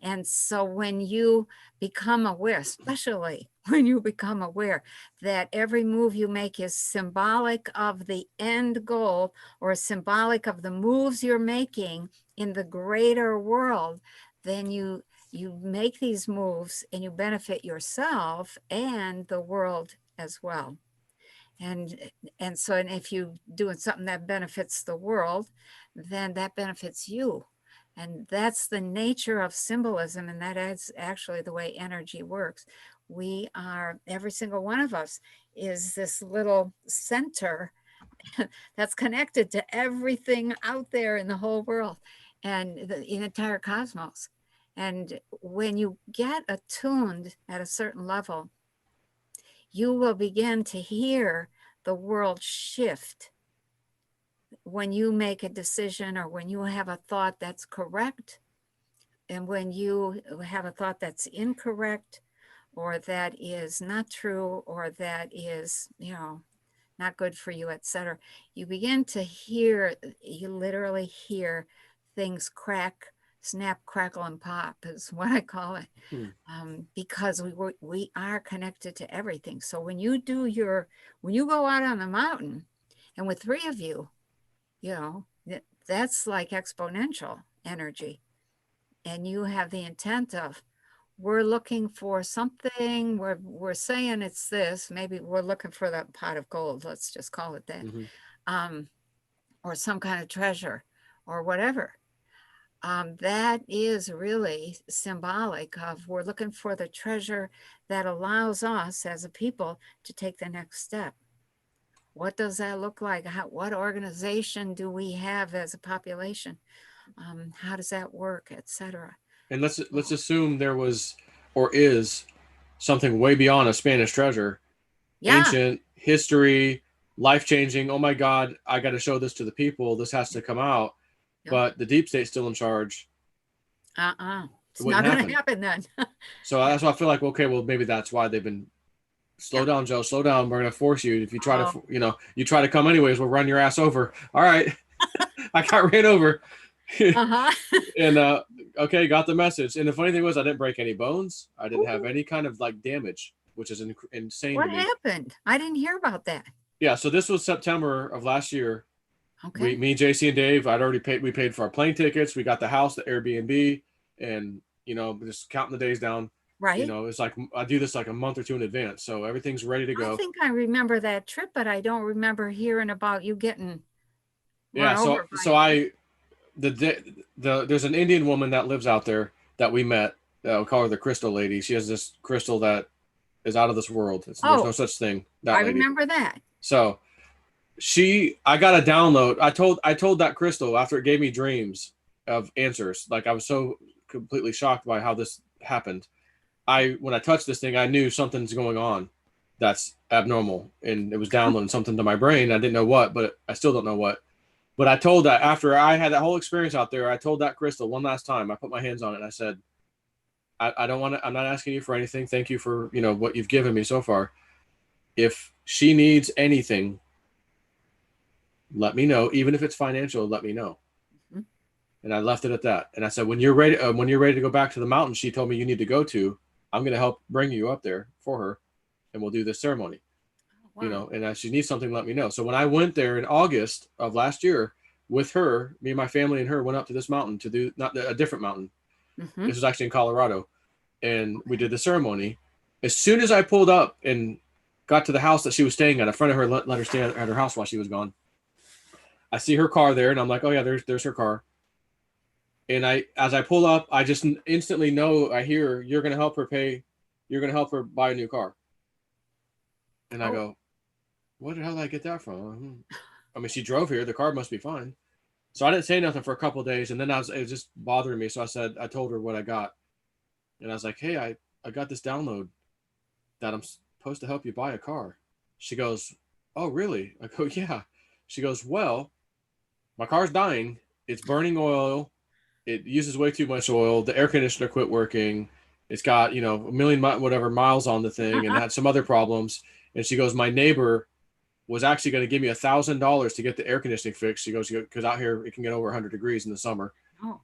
And so when you become aware, especially when you become aware that every move you make is symbolic of the end goal or symbolic of the moves you're making in the greater world, then you make these moves and you benefit yourself and the world as well. And so if you're doing something that benefits the world, then that benefits you. And that's the nature of symbolism. And that is actually the way energy works. We are, every single one of us is this little center that's connected to everything out there in the whole world and the entire cosmos. And when you get attuned at a certain level, you will begin to hear the world shift when you make a decision or when you have a thought that's correct and when you have a thought that's incorrect or that is not true or that is, not good for you, etc. You begin to hear, you literally hear things crack, snap, crackle, and pop is what I call it. Because we are connected to everything. So when you go out on the mountain and with three of you, that's like exponential energy. And you have the intent of, we're looking for something, we're saying it's this, maybe we're looking for that pot of gold, let's just call it that, or some kind of treasure or whatever. That is really symbolic of we're looking for the treasure that allows us as a people to take the next step. What does that look like? What organization do we have as a population? How does that work, etc.? And let's assume there was or is something way beyond a Spanish treasure, ancient history, life-changing. Oh my God, I got to show this to the people. This has to come out. But the deep state's still in charge. It's not going to happen then. So that's why I feel like, okay, well, maybe that's why they've been slow down, Joe, slow down. We're going to force you. If you try to, you try to come anyways, we'll run your ass over. All right. I got ran over. And okay, got the message. And the funny thing was, I didn't break any bones. I didn't have any kind of like damage, which is insane to me. What happened? I didn't hear about that. Yeah, so this was September of last year. Okay. Me, JC, and Dave, we paid for our plane tickets. We got the house, the Airbnb, and just counting the days down. Right. It's like I do this like a month or two in advance, so everything's ready to go. I think I remember that trip, but I don't remember hearing about you getting. Yeah. There's an Indian woman that lives out there that we met. We call her the Crystal Lady. She has this crystal that is out of this world. There's no such thing. I remember that. So I got a download. I told that crystal after it gave me dreams of answers. Like I was so completely shocked by how this happened. When I touched this thing, I knew something's going on that's abnormal, and it was downloading something to my brain. I didn't know what, but I still don't know what. But I told that after I had that whole experience out there, I told that crystal one last time. I put my hands on it and I said, I don't want to, I'm not asking you for anything. Thank you for, what you've given me so far. If she needs anything, let me know. Even if it's financial, let me know. And I left it at that. And I said, when you're ready to go back to the mountain she told me you need to go to, I'm going to help bring you up there for her, and we'll do this ceremony. Wow. And if she needs something, let me know. So when I went there in August of last year with her, me and my family and her went up to this mountain to do not a different mountain. This was actually in Colorado. And we did the ceremony. As soon as I pulled up and got to the house that she was staying at, a friend of her let her stay at her house while she was gone. I see her car there, and I'm like, oh yeah, there's her car. And as I pull up, I just instantly know, I hear, you're going to help her buy a new car. And I go, where the hell did I get that from? I mean, she drove here. The car must be fine. So I didn't say nothing for a couple of days. And then it was just bothering me. So I told her what I got. And I was like, hey, I got this download that I'm supposed to help you buy a car. She goes, oh, really? I go, yeah. She goes, well, my car's dying. It's burning oil. It uses way too much oil. The air conditioner quit working. It's got, a million whatever miles on the thing and had some other problems. And she goes, my neighbor was actually going to give me $1,000 to get the air conditioning fixed. She goes, because out here it can get over 100 degrees in the summer.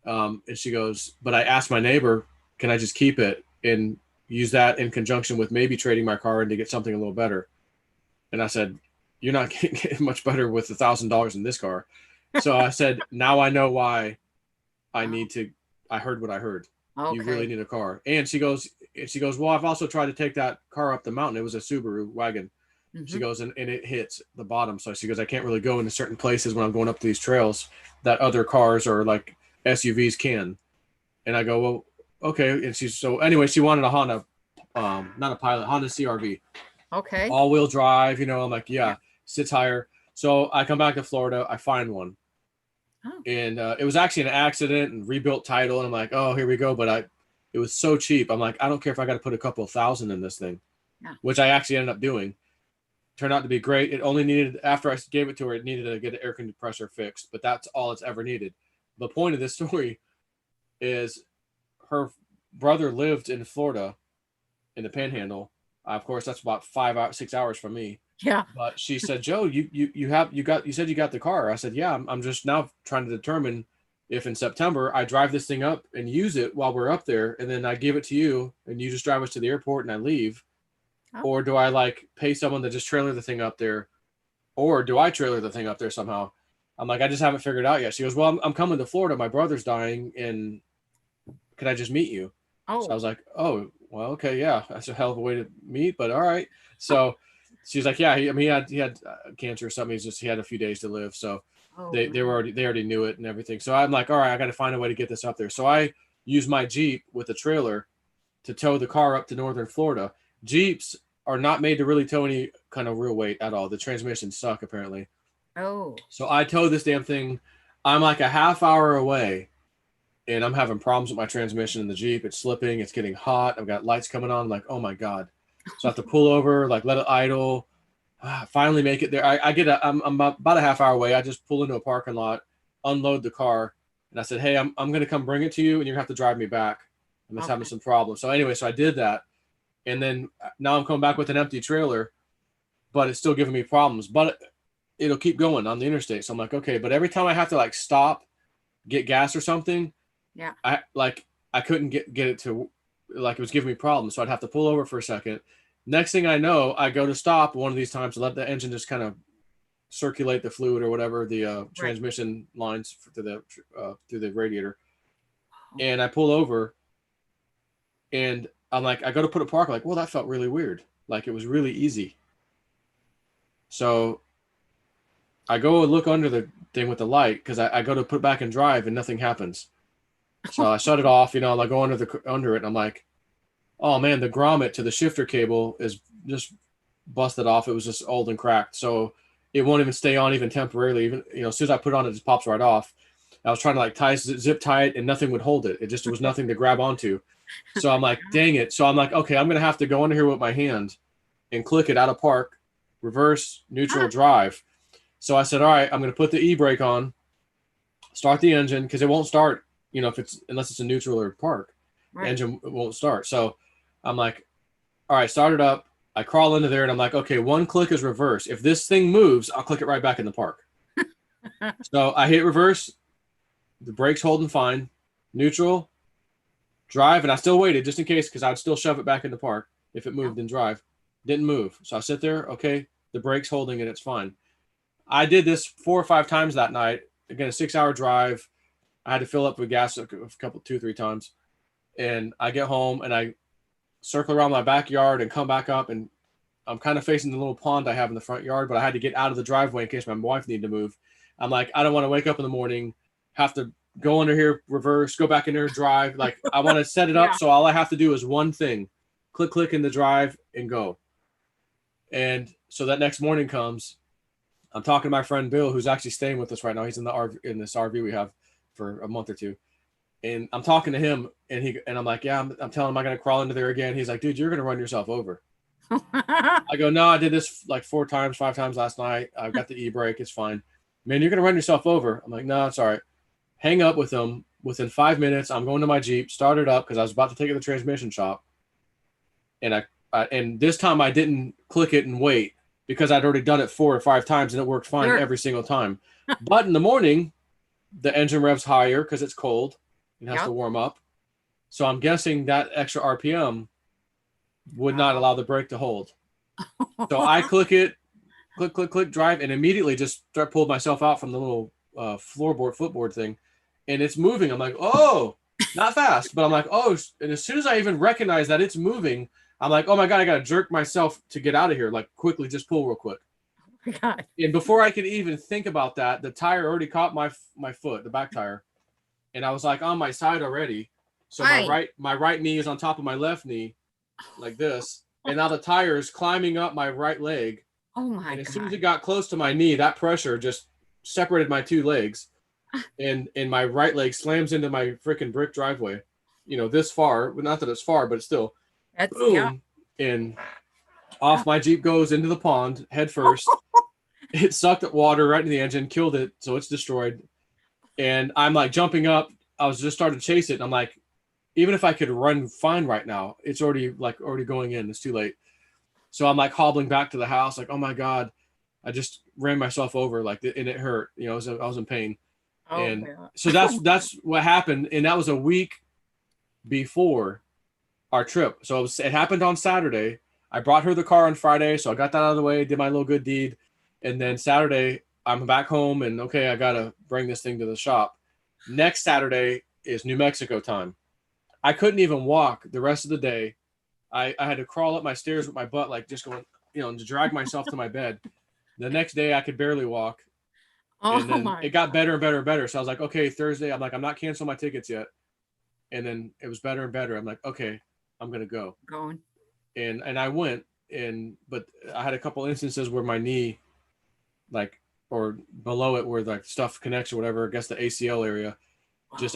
And she goes, but I asked my neighbor, can I just keep it and use that in conjunction with maybe trading my car in to get something a little better? And I said, you're not getting much better with $1,000 in this car. So I said, now I know why I heard what I heard. Okay. You really need a car. And she goes, well, I've also tried to take that car up the mountain. It was a Subaru wagon. Mm-hmm. She goes, and it hits the bottom. So she goes, I can't really go into certain places when I'm going up these trails that other cars or like SUVs can. And I go, well, okay. And she wanted a Honda, not a Pilot, Honda CRV. Okay. All wheel drive, I'm like, yeah, sits higher. So I come back to Florida, I find one. Oh. And it was actually an accident and rebuilt title. And I'm like, oh, here we go. But it was so cheap. I'm like, I don't care if I got to put a couple of $1,000 in this thing, which I actually ended up doing. Turned out to be great. It only needed, after I gave it to her, it needed to get the air compressor fixed, but that's all it's ever needed. The point of this story is her brother lived in Florida in the Panhandle. Of course, that's about 6 hours from me. Yeah. But she said, Joe, you said you got the car. I said, yeah, I'm just now trying to determine if in September I drive this thing up and use it while we're up there, and then I give it to you and you just drive us to the airport and I leave. Oh. Or do I like pay someone to just trailer the thing up there? Or do I trailer the thing up there somehow? I'm like, I just haven't figured it out yet. She goes, well, I'm coming to Florida. My brother's dying, and can I just meet you? Oh. So I was like, oh, well, okay, yeah, that's a hell of a way to meet, but all right. So she's like, yeah, he had cancer or something. He had a few days to live. So they already knew it and everything. So I'm like, all right, I got to find a way to get this up there. So I use my Jeep with a trailer to tow the car up to northern Florida. Jeeps are not made to really tow any kind of real weight at all. The transmissions suck, apparently. Oh. So I tow this damn thing. I'm like a half hour away, and I'm having problems with my transmission in the Jeep. It's slipping. It's getting hot. I've got lights coming on. I'm like, oh, my God. So I have to pull over, like let it idle. Finally make it there. I'm about a half hour away. I just pull into a parking lot, unload the car, and I said, hey, I'm going to come bring it to you, and you're going to have to drive me back. I'm just having some problems. So anyway, so I did that. And then now I'm coming back with an empty trailer, but it's still giving me problems. But it'll keep going on the interstate. So I'm like, okay. But every time I have to like stop, get gas or something, I couldn't get it to, like, it was giving me problems. So I'd have to pull over for a second. Next thing I know, I go to stop one of these times to let the engine just kind of circulate the fluid or whatever, the transmission lines through the radiator. And I pull over, and I'm like, I go to put a park, like, well, that felt really weird. Like, it was really easy. So I go and look under the thing with the light, because I go to put it back in drive and nothing happens. So I shut it off, I go under it, and I'm like, oh man, the grommet to the shifter cable is just busted off. It was just old and cracked. So it won't even stay on even temporarily. Even, as soon as I put it on, it just pops right off. I was trying to like zip tie it, and nothing would hold it. It was nothing to grab onto. So I'm like, dang it. So I'm like, okay, I'm going to have to go under here with my hand and click it out of park, reverse, neutral, drive. So I said, all right, I'm going to put the e-brake on, start the engine, because it won't start, unless it's a neutral or park. Right. Engine won't start. So I'm like, all right, start it up. I crawl into there, and I'm like, okay, one click is reverse. If this thing moves, I'll click it right back in the park. So I hit reverse. The brake's holding fine. Neutral, drive, and I still waited just in case, because I'd still shove it back in the park if it moved and drive. Didn't move. So I sit there. Okay, the brake's holding and it's fine. I did this 4 or 5 times that night. Again, a 6-hour drive. I had to fill up with gas 2-3 times. And I get home and I circle around my backyard and come back up, and I'm kind of facing the little pond I have in the front yard, but I had to get out of the driveway in case my wife needed to move. I'm like, I don't want to wake up in the morning, have to go under here, reverse, go back in there, drive. Like, I want to set it up so all I have to do is one thing, click in the drive and go. And so that next morning comes, I'm talking to my friend Bill, who's actually staying with us right now. He's in this RV we have for a month or two. And I'm talking to him, and I'm like, yeah, I'm telling him I'm going to crawl into there again. He's like, dude, you're going to run yourself over. I go, no, I did this like 4 times, 5 times last night. I've got the e-brake. It's fine. man, you're going to run yourself over. I'm like, no, it's all right. Hang up with him. Within 5 minutes, I'm going to my Jeep, start it up because I was about to take it to the transmission shop. And and this time I didn't click it and wait because I'd already done it 4 or 5 times and it worked fine every single time. But in the morning, the engine revs higher because it's cold. It has to warm up. So I'm guessing that extra RPM would not allow the brake to hold. So I click it, click, drive, and immediately just pulled myself out from the little footboard thing. And it's moving. I'm like, oh, not fast. But I'm like, oh. And as soon as I even recognize that it's moving, I'm like, oh my God, I got to jerk myself to get out of here. Like, quickly, just pull real quick. Oh my God. And before I could even think about that, the tire already caught my foot, the back tire. And I was like on my side already. So my right knee is on top of my left knee, like this. And now the tire is climbing up my right leg. Oh my God. And as soon as it got close to my knee, that pressure just separated my 2 legs. And my right leg slams into my freaking brick driveway, this far. Not that it's far, but it's still. Boom. And off my Jeep goes into the pond head first. It sucked up water right into the engine, killed it, so it's destroyed. And I'm like jumping up. I was just starting to chase it. And I'm like, even if I could run fine right now, it's already going in. It's too late. So I'm like hobbling back to the house, like, oh my God, I just ran myself over, like, and it hurt. I was in pain. Oh, and man. So that's what happened. And that was a week before our trip. So it happened on Saturday. I brought her the car on Friday. So I got that out of the way, did my little good deed. And then Saturday, I'm back home and okay, I got to bring this thing to the shop. Next Saturday is New Mexico time. I couldn't even walk the rest of the day. I had to crawl up my stairs with my butt, like just going, to drag myself to my bed. The next day I could barely walk. And then it got better and better and better. So I was like, okay, Thursday, I'm like, I'm not canceling my tickets yet. And then it was better and better. I'm like, okay, I'm going to go. Going. And I went, but I had a couple instances where my knee, like, or below it where like stuff connects or whatever, I guess the ACL area,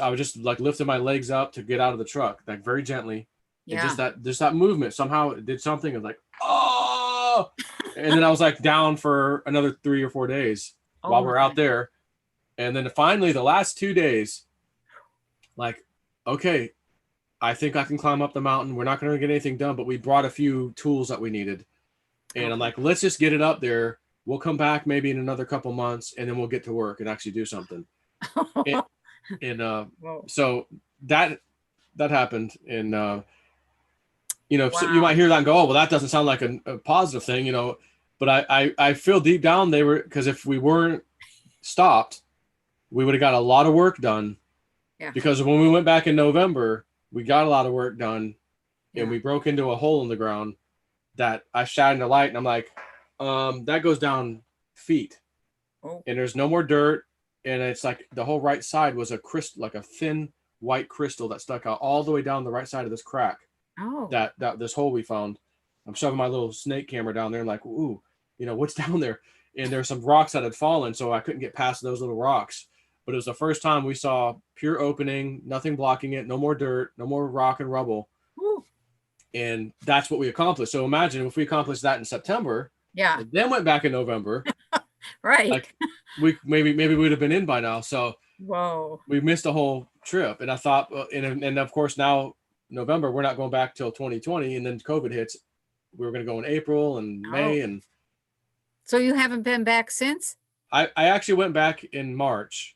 I was just like lifting my legs up to get out of the truck, like very gently. Yeah. And just that movement somehow it did something of like, oh, and then I was like down for another 3 or 4 days while we're out there. And then finally the last 2 days, like, okay, I think I can climb up the mountain. We're not going to get anything done, but we brought a few tools that we needed. And I'm like, let's just get it up there. We'll come back maybe in another couple months and then we'll get to work and actually do something. So that happened. And, wow. So you might hear that and go, oh, well, that doesn't sound like a positive thing, but I feel deep down because if we weren't stopped, we would have got a lot of work done. Yeah. Because when we went back in November, we got a lot of work done and we broke into a hole in the ground that I shined a light and I'm like, that goes down feet and there's no more dirt. And it's like the whole right side was a crystal, like a thin white crystal that stuck out all the way down the right side of this crack. Oh, that this hole we found. I'm shoving my little snake camera down there and like, ooh, what's down there? And there's some rocks that had fallen, so I couldn't get past those little rocks. But it was the first time we saw pure opening, nothing blocking it, no more dirt, no more rock and rubble. Ooh. And that's what we accomplished. So imagine if we accomplished that in September. Yeah. And then went back in November. Right. Like maybe we would have been in by now. So whoa, we missed a whole trip. And I thought, and of course now November, we're not going back till 2020. And then COVID hits. We were going to go in April and May. And so you haven't been back since? I actually went back in March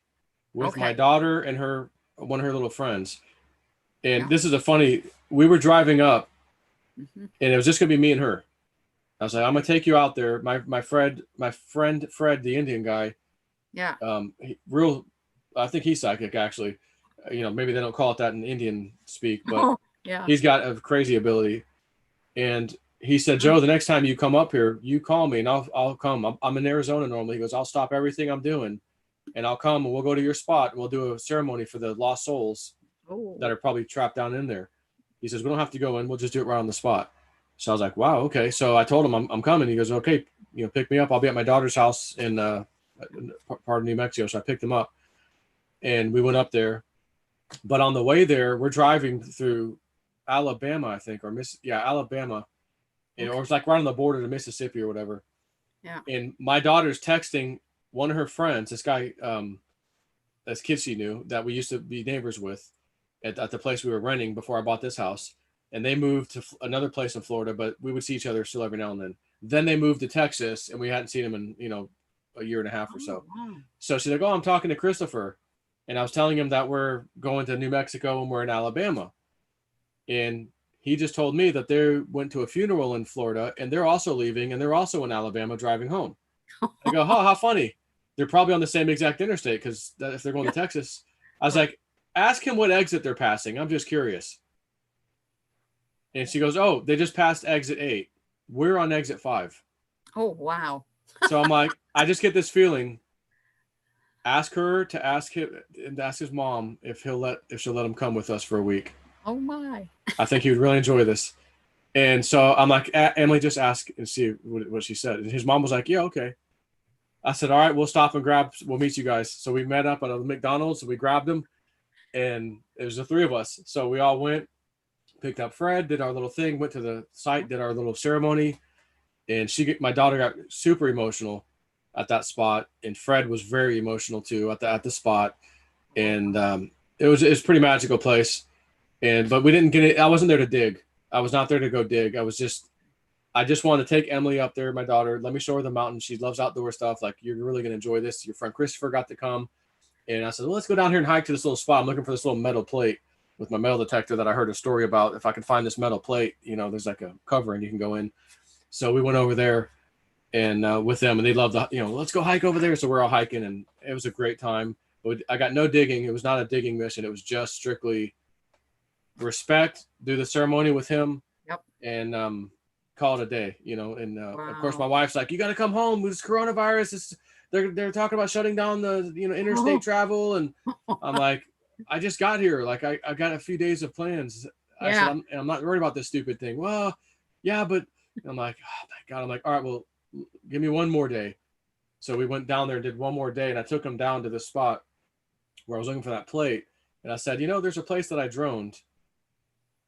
with my daughter and one of her little friends. And this is we were driving up and it was just going to be me and her. I was like, I'm gonna take you out there. My friend Fred, the Indian guy. Yeah. I think he's psychic actually. Maybe they don't call it that in Indian speak, but he's got a crazy ability. And he said, Joe, the next time you come up here, you call me and I'll come. I'm in Arizona normally. He goes, I'll stop everything I'm doing, and I'll come and we'll go to your spot. And we'll do a ceremony for the lost souls that are probably trapped down in there. He says, we don't have to go in. We'll just do it right on the spot. So I was like, wow, okay. So I told him I'm coming. He goes, okay, pick me up. I'll be at my daughter's house in part of New Mexico. So I picked him up and we went up there. But on the way there, we're driving through Alabama, I think, Alabama. Or it's like right on the border to Mississippi or whatever. Yeah. And my daughter's texting one of her friends, this guy, this kid she knew that we used to be neighbors with at the place we were renting before I bought this house. And they moved to another place in Florida, but we would see each other still every now and then. Then they moved to Texas, and we hadn't seen them in, a year and a half or so. Wow. So she's like, "Oh, I'm talking to Christopher," and I was telling him that we're going to New Mexico and we're in Alabama, and he just told me that they went to a funeral in Florida and they're also leaving and they're also in Alabama driving home. I go, "Oh, how funny! They're probably on the same exact interstate because if they're going to Texas." I was like, "Ask him what exit they're passing. I'm just curious." And she goes, "Oh, they just passed exit 8. We're on exit 5." Oh, wow. So I'm like, I just get this feeling. Ask her to ask him and ask his mom if she'll let him come with us for a week. Oh, my. I think he would really enjoy this. And so I'm like, Emily, just ask and see what she said. And his mom was like, "Yeah, okay." I said, "All right, we'll meet you guys." So we met up at a McDonald's. We grabbed them, and it was the three of us. So we all went, picked up Fred, did our little thing, went to the site, did our little ceremony, and my daughter got super emotional at that spot, and Fred was very emotional too at the spot, and it was pretty magical place, but we didn't get it. I wasn't there to dig. I was not there to go dig. I just wanted to take Emily up there, my daughter. Let me show her the mountain. She loves outdoor stuff. Like, you're really gonna enjoy this. Your friend Christopher got to come, and I said, "Well, let's go down here and hike to this little spot. I'm looking for this little metal plate with my metal detector that I heard a story about. If I could find this metal plate, there's like a cover and you can go in." So we went over there and with them, and they loved let's go hike over there. So we're all hiking, and it was a great time. But I got no digging. It was not a digging mission. It was just strictly respect, do the ceremony with him, Yep. and call it a day. And of course, my Wow. wife's like, "You got to come home. This coronavirus. They're talking about shutting down the interstate travel," and I'm like, "I just got here. Like, I got a few days of plans." I said, Yeah. I'm not worried about this stupid thing." "Well, yeah, but," I'm like, "Oh my God." I'm like, "All right, well, give me one more day." So we went down there and did one more day, and I took him down to this spot where I was looking for that plate, and I said, "There's a place that I droned,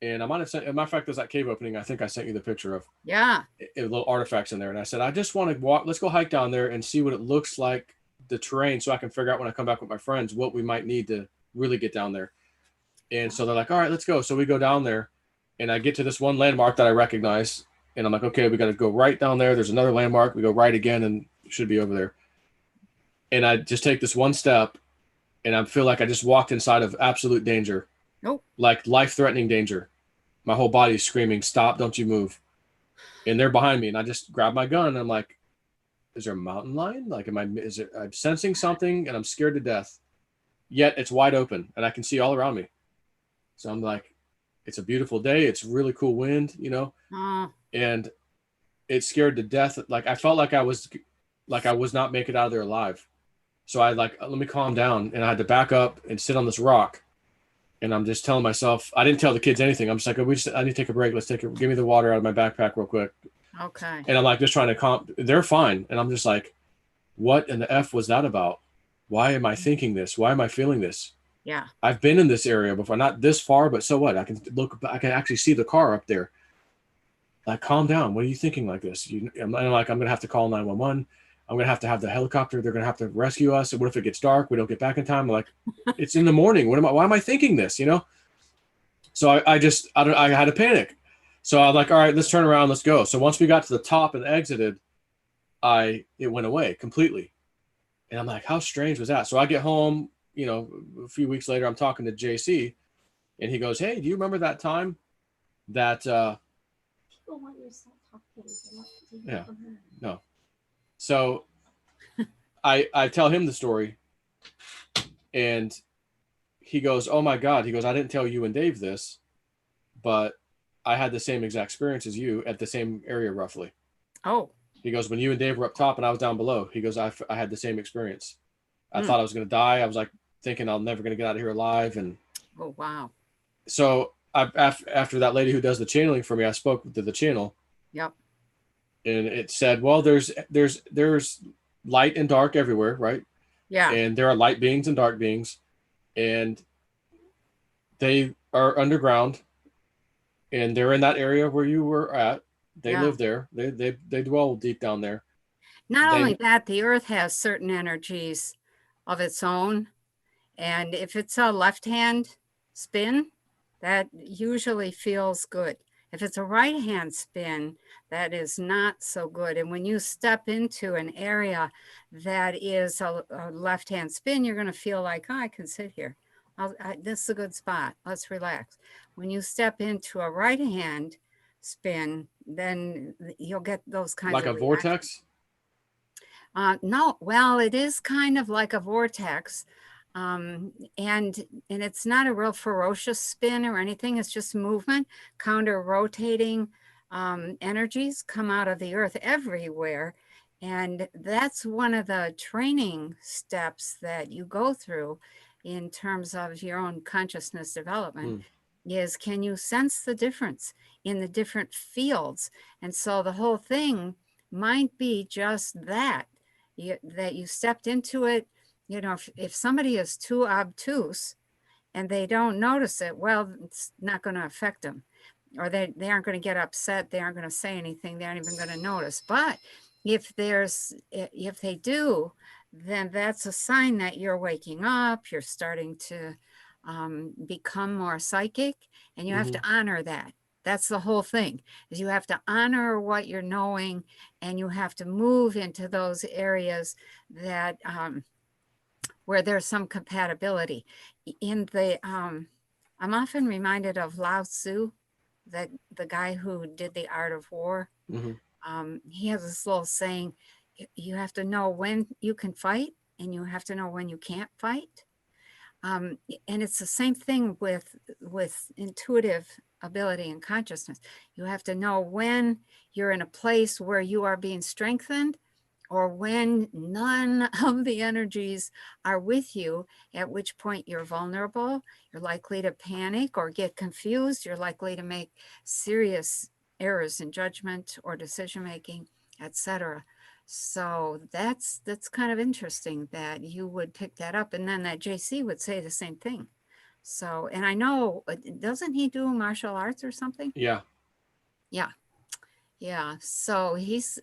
and I might have sent. As a matter of fact, there's that cave opening I think I sent you the picture of. Yeah. Little artifacts in there." And I said, "I just want to walk. Let's go hike down there and see what it looks like, the terrain, so I can figure out when I come back with my friends what we might need to really get down there." And so they're like, "All right, let's go." So we go down there, and I get to this one landmark that I recognize, and I'm like, "Okay, we got to go right down there. There's another landmark. We go right again, and it should be over there." And I just take this one step, and I feel like I just walked inside of absolute danger, Nope. like life-threatening danger. My whole body's screaming, "Stop! Don't you move!" And they're behind me, and I just grab my gun, and I'm like, "Is there a mountain lion? Like, I'm sensing something, and I'm scared to death. Yet it's wide open, and I can see all around me." So I'm like, it's a beautiful day. It's really cool wind, and it's scared to death. Like, I felt like I was not making it out of there alive. So I like, let me calm down, and I had to back up and sit on this rock. And I'm just telling myself, I didn't tell the kids anything. I'm just like, I need to take a break. Give me the water out of my backpack real quick. Okay. And I'm like, just trying to calm. They're fine. And I'm just like, what in the F was that about? Why am I thinking this? Why am I feeling this? Yeah. I've been in this area before, not this far, but so what? I can actually see the car up there. Like, calm down. What are you thinking like this? I'm like, I'm going to have to call 911. I'm going to have the helicopter. They're going to have to rescue us. And what if it gets dark? We don't get back in time. I'm like, it's in the morning. Why am I thinking this? So I had to panic. So I'm like, all right, let's turn around. Let's go. So once we got to the top and exited, it went away completely. And I'm like, how strange was that? So I get home, a few weeks later, I'm talking to JC, and he goes, "Hey, do you remember that time that, People want you to stop talking. Yeah, no." So I tell him the story, and he goes, "Oh my God." He goes, "I didn't tell you and Dave this, but I had the same exact experience as you at the same area roughly." Oh. He goes, "When you and Dave were up top and I was down below," he goes, I had the same experience. I thought I was going to die. I was like thinking I'm never going to get out of here alive. And Oh, wow. so after that lady who does the channeling for me, I spoke to the channel. Yep. And it said, well, there's light and dark everywhere, right? Yeah. And there are light beings and dark beings, and they are underground, and they're in that area where you were at. They live there. They dwell deep down there. Not only that, the earth has certain energies of its own. And if it's a left-hand spin, that usually feels good. If it's a right-hand spin, that is not so good. And when you step into an area that is a left-hand spin, you're going to feel like, oh, I can sit here. This is a good spot. Let's relax. When you step into a right-hand spin, then you'll get those kinds like of a vortex. No, well, it is kind of like a vortex. And it's not a real ferocious spin or anything. It's just movement. Counter rotating energies come out of the earth everywhere. And that's one of the training steps that you go through in terms of your own consciousness development. Is can you sense the difference in the different fields? And so the whole thing might be just that you stepped into it. You know, if somebody is too obtuse and they don't notice it, well, it's not going to affect them, or they aren't going to get upset. They aren't going to say anything. They aren't even going to notice. But if they do, then that's a sign that you're waking up. You're starting to become more psychic, and you have to honor that. That's the whole thing, is you have to honor what you're knowing, and you have to move into those areas that where there's some compatibility. In the I'm often reminded of Lao Tzu, that the guy who did The Art of War. He has this little saying: you have to know when you can fight, and you have to know when you can't fight. And it's the same thing with intuitive ability and consciousness. You have to know when you're in a place where you are being strengthened, or when none of the energies are with you, at which point you're vulnerable, you're likely to panic or get confused, you're likely to make serious errors in judgment or decision making, etc. So that's kind of interesting that you would pick that up, and then that JC would say the same thing. So, and I know, doesn't he do martial arts or something? Yeah. So he's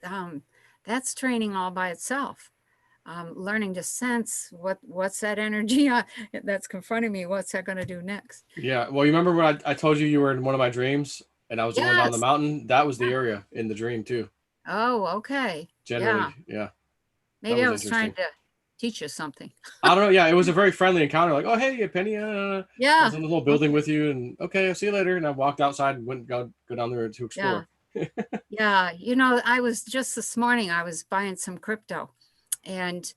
that's training all by itself. Learning to sense what's that energy that's confronting me. What's that going to do next? Yeah. Well, you remember when I told you were in one of my dreams and I was going down the mountain? That was the area in the dream too. Oh, okay. Generally, yeah. Maybe I was trying to teach you something. I don't know. Yeah, it was a very friendly encounter. Like, oh, hey, Penny. I was in the little building with you, and okay, I'll see you later. And I walked outside and went go down there to explore. Yeah. You know, I was just this morning, I was buying some crypto and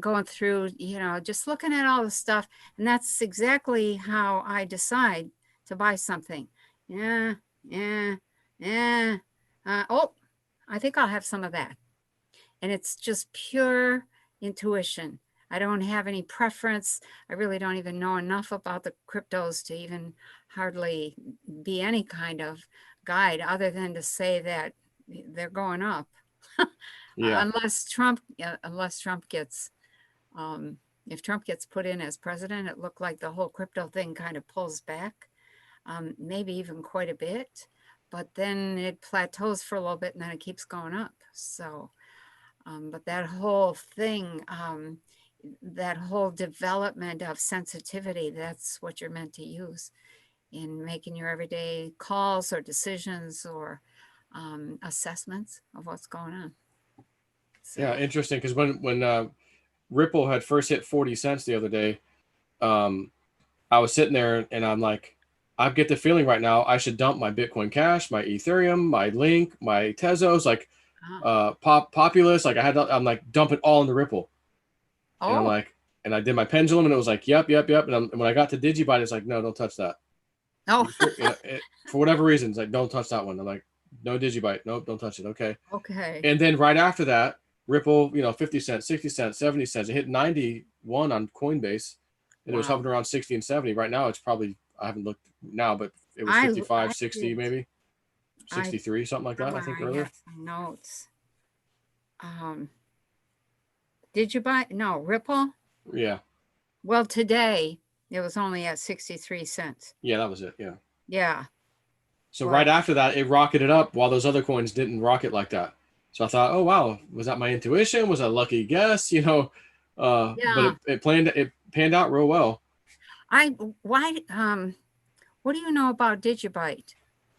going through, you know, just looking at all the stuff. And that's exactly how I decide to buy something. Oh, I think I'll have some of that. And it's just pure intuition. I don't have any preference. I really don't even know enough about the cryptos to even hardly be any kind of guide, other than to say that they're going up. Unless Trump gets, if Trump gets put in as president, it looked like the whole crypto thing kind of pulls back, maybe even quite a bit, but then it plateaus for a little bit and then it keeps going up. So, but that whole thing, that whole development of sensitivity, that's what you're meant to use in making your everyday calls or decisions or assessments of what's going on. So. Yeah, interesting, because when Ripple had first hit 40 cents the other day, I was sitting there and I'm like, I get the feeling right now I should dump my Bitcoin Cash, my Ethereum, my Link, my Tezos, like Populous. Like I'm like, dump it all into Ripple. And I'm like, and I did my Pendulum and it was like, yep. And when I got to DigiByte, it's like, no, don't touch that. For whatever reason, it's like, don't touch that one. I'm like, no DigiByte. Nope, don't touch it. Okay. And then right after that, Ripple, 50 cents, 60 cents, 70 cents. It hit 91 on Coinbase. And it was hovering around 60 and 70. Right now, it's probably, I haven't looked now, but it was 55, 60 maybe. 63, something like that, I think, earlier. Have some notes. Did you buy? No, Ripple? Yeah. Well, today, it was only at 63 cents. Yeah, that was it, yeah. So right after that, it rocketed up while those other coins didn't rocket like that. So I thought, oh wow, was that my intuition? Was that a lucky guess? You know, but it panned out real well. What do you know about Digibyte?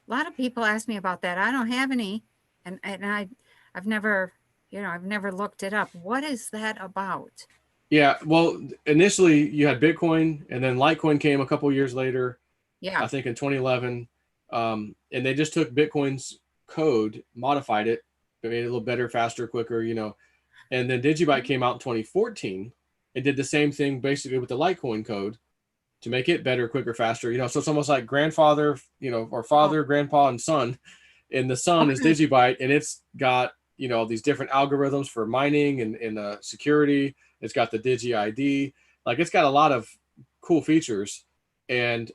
A lot of people ask me about that. I don't have any, and I've never, I've never looked it up. What is that about? Yeah, well, initially you had Bitcoin, and then Litecoin came a couple years later. Yeah, I think in 2011, and they just took Bitcoin's code, modified it, made it a little better, faster, quicker, you know. And then Digibyte came out in 2014 and did the same thing basically with the Litecoin code to make it better, quicker, faster. You know, so it's almost like grandfather, you know, or father, grandpa, and son. And the son is Digibyte, and it's got, you know, these different algorithms for mining and security. It's got the Digi ID. Like, it's got a lot of cool features. And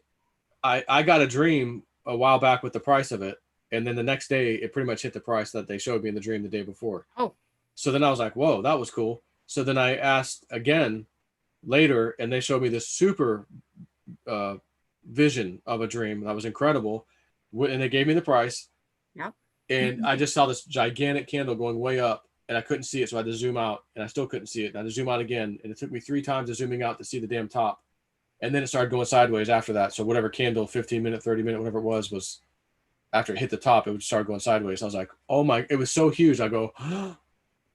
I got a dream a while back with the price of it. And then the next day, it pretty much hit the price that they showed me in the dream the day before. Oh. So then I was like, whoa, that was cool. So then I asked again later, and they showed me this super vision of a dream that was incredible. And they gave me the price. Yep. And I just saw this gigantic candle going way up, and I couldn't see it. So I had to zoom out, and I still couldn't see it. And I had to zoom out again. And it took me 3 times of zooming out to see the damn top. And then it started going sideways after that. So whatever candle, 15-minute, 30-minute, whatever it was after it hit the top, it would start going sideways. I was like, oh my, it was so huge. I go, oh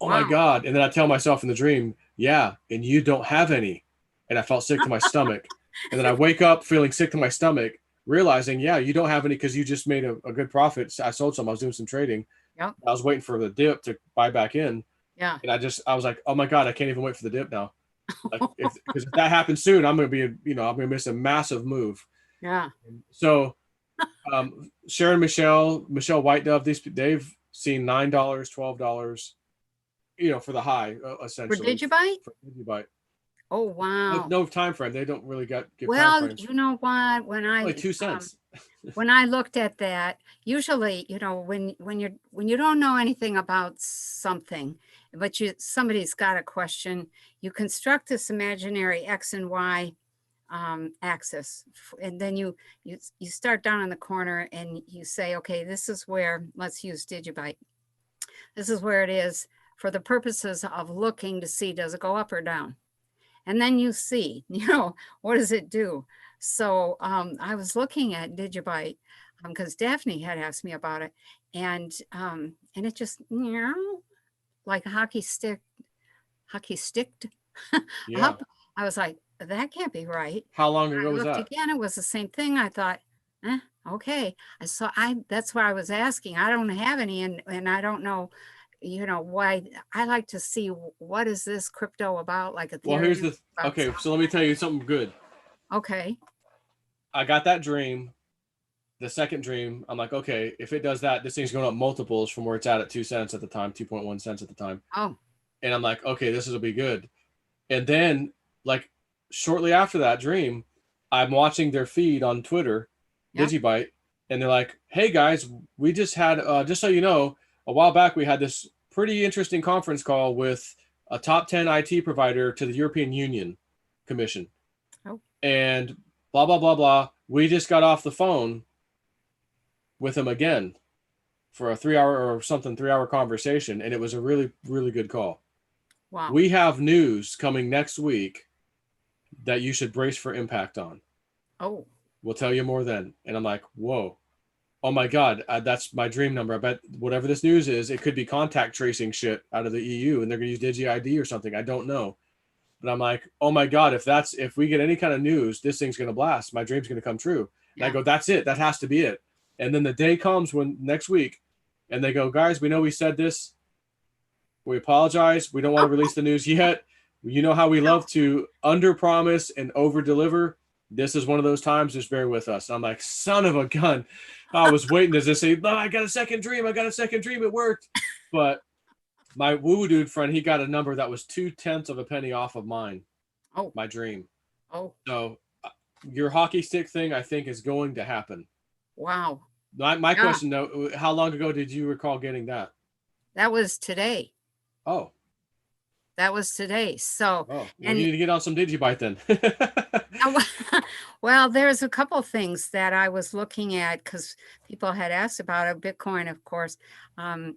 my God. And then I tell myself in the dream, yeah, and you don't have any. And I felt sick to my stomach. And then I wake up feeling sick to my stomach, realizing, yeah, you don't have any because you just made a good profit. I sold some. I was doing some trading. Yep. I was waiting for the dip to buy back in. Yeah. And I was like, oh my God, I can't even wait for the dip now. Like, because if that happens soon, I'm going to be, I'm going to miss a massive move. Yeah. So Sharon, Michelle White-Dove, they've seen $9, $12, for the high, essentially. For Digibyte? For Digibyte. Oh, wow. No time frame. They don't really give well, time frames. You know what? When like 2 cents. When I looked at that, usually, when you don't know anything about something, but somebody's got a question, you construct this imaginary X and Y axis, and then you start down in the corner and you say, okay, this is where, let's use Digibyte. This is where it is for the purposes of looking to see, does it go up or down? And then you see, what does it do? So I was looking at Digibyte because Daphne had asked me about it, and it just, like a hockey sticked Yeah. up. I was like, that can't be right. How long ago was that? Again, it was the same thing. I thought, okay. So that's why I was asking. I don't have any, and I don't know, why. I like to see, what is this crypto about? Like Ethereum. Well, here's okay. So let me tell you something good. Okay. I got that dream. The second dream, I'm like, okay, if it does that, this thing's going up multiples from where it's at 2 cents at the time, 2.1 cents at the time. Oh. And I'm like, okay, this will be good. And then, like, shortly after that dream, I'm watching their feed on Twitter, Digibyte, and they're like, hey guys, we just had, just so you know, a while back we had this pretty interesting conference call with a top 10 IT provider to the European Union Commission. Oh. And blah, blah, blah, blah. We just got off the phone with them again for a 3-hour conversation. And it was a really, really good call. Wow. We have news coming next week that you should brace for impact on. Oh. We'll tell you more then. And I'm like, whoa. Oh my God, that's my dream number. I bet whatever this news is, it could be contact tracing shit out of the EU, and they're going to use Digi ID or something. I don't know. But I'm like, oh my God, if we get any kind of news, this thing's going to blast. My dream's going to come true. And I go, that's it. That has to be it. And then the day comes when next week, and they go, guys, we know we said this. We apologize. We don't want to release the news yet. You know how we love to under promise and over deliver. This is one of those times. Just bear with us. And I'm like, son of a gun. I was waiting to just say, no, I got a second dream. It worked. But my woo dude friend, he got a number that was 0.2 of a penny off of mine. Oh, my dream. Oh, so your hockey stick thing, I think, is going to happen. Wow. My question though, how long ago did you recall getting that? That was today. Oh. That was today. So, you need to get on some Digibyte then. Well, there's a couple things that I was looking at because people had asked about it. Bitcoin, of course. I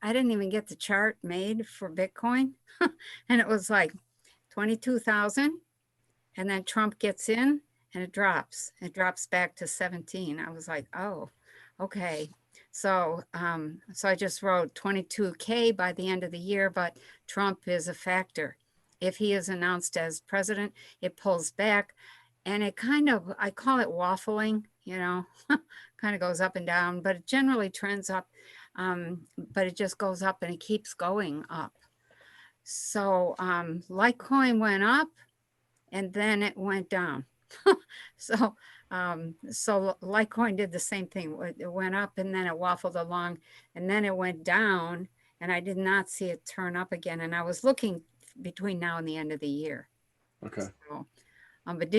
didn't even get the chart made for Bitcoin, and it was like 22,000, and then Trump gets in and it drops. It drops back to 17. I was like, oh, okay. So, so I just wrote 22K by the end of the year, but Trump is a factor. If he is announced as president, it pulls back, and it kind of, I call it waffling, you know, kind of goes up and down, but it generally trends up. But it just goes up and it keeps going up. So Litecoin went up and then it went down. So so Litecoin did the same thing. It went up and then it waffled along and then it went down, and I did not see it turn up again. And I was looking between now and the end of the year. Okay. So, but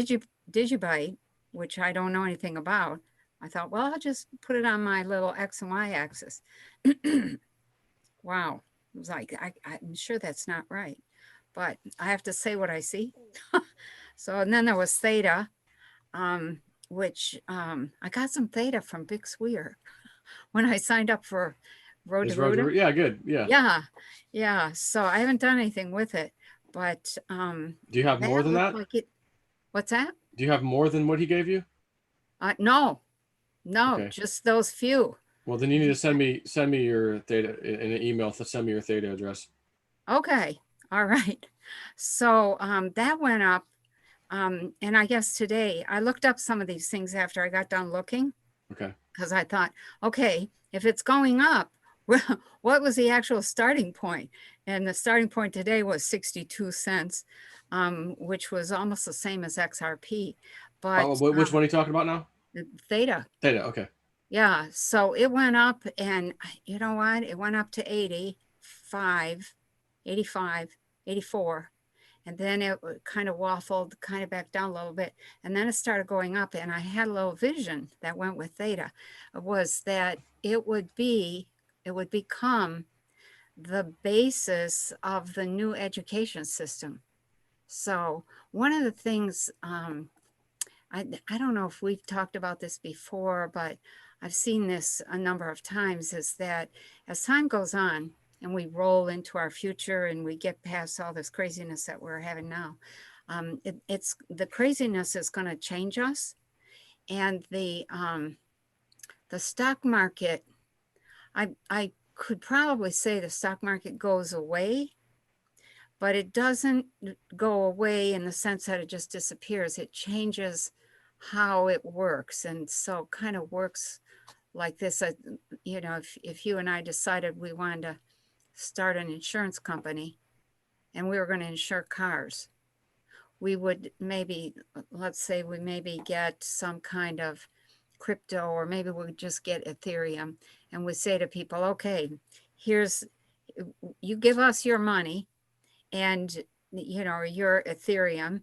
Digibyte, which I don't know anything about, I thought, well, I'll just put it on my little X and Y axis. Wow. It was like, I'm sure that's not right, but I have to say what I see. So, and then there was Theta, which I got some Theta from Big Sweer when I signed up for Road to Ruta. Yeah, good. Yeah. Yeah. Yeah. So I haven't done anything with it, but do you have more than that? Like it, what's that? Do you have more than what he gave you? No, Okay. just those few. Well, then you need to send me your Theta in an email. Send me your Theta address. Okay. All right. So that went up. And I guess today I looked up some of these things after I got done looking. Okay. Because I thought, okay, if it's going up, what was the actual starting point? And the starting point today was 62 cents, which was almost the same as XRP. But which one are you talking about now? Theta. Theta. Okay. Yeah. So it went up, and you know what? It went up to 85, 84. And then it kind of waffled kind of back down a little bit. And then it started going up. And I had a little vision that went with Theta, was that it would become the basis of the new education system. So one of the things, I don't know if we've talked about this before, but I've seen this a number of times, is that as time goes on and we roll into our future and we get past all this craziness that we're having now, it's the craziness is going to change us. And the stock market, I could probably say the stock market goes away, but it doesn't go away in the sense that it just disappears. It changes how it works. And so kind of works like this. You know, if you and I decided we wanted to start an insurance company and we were going to insure cars, we would maybe, let's say we maybe get some kind of crypto, or maybe we just get Ethereum, and we say to people, okay, you give us your money and, you know, your Ethereum,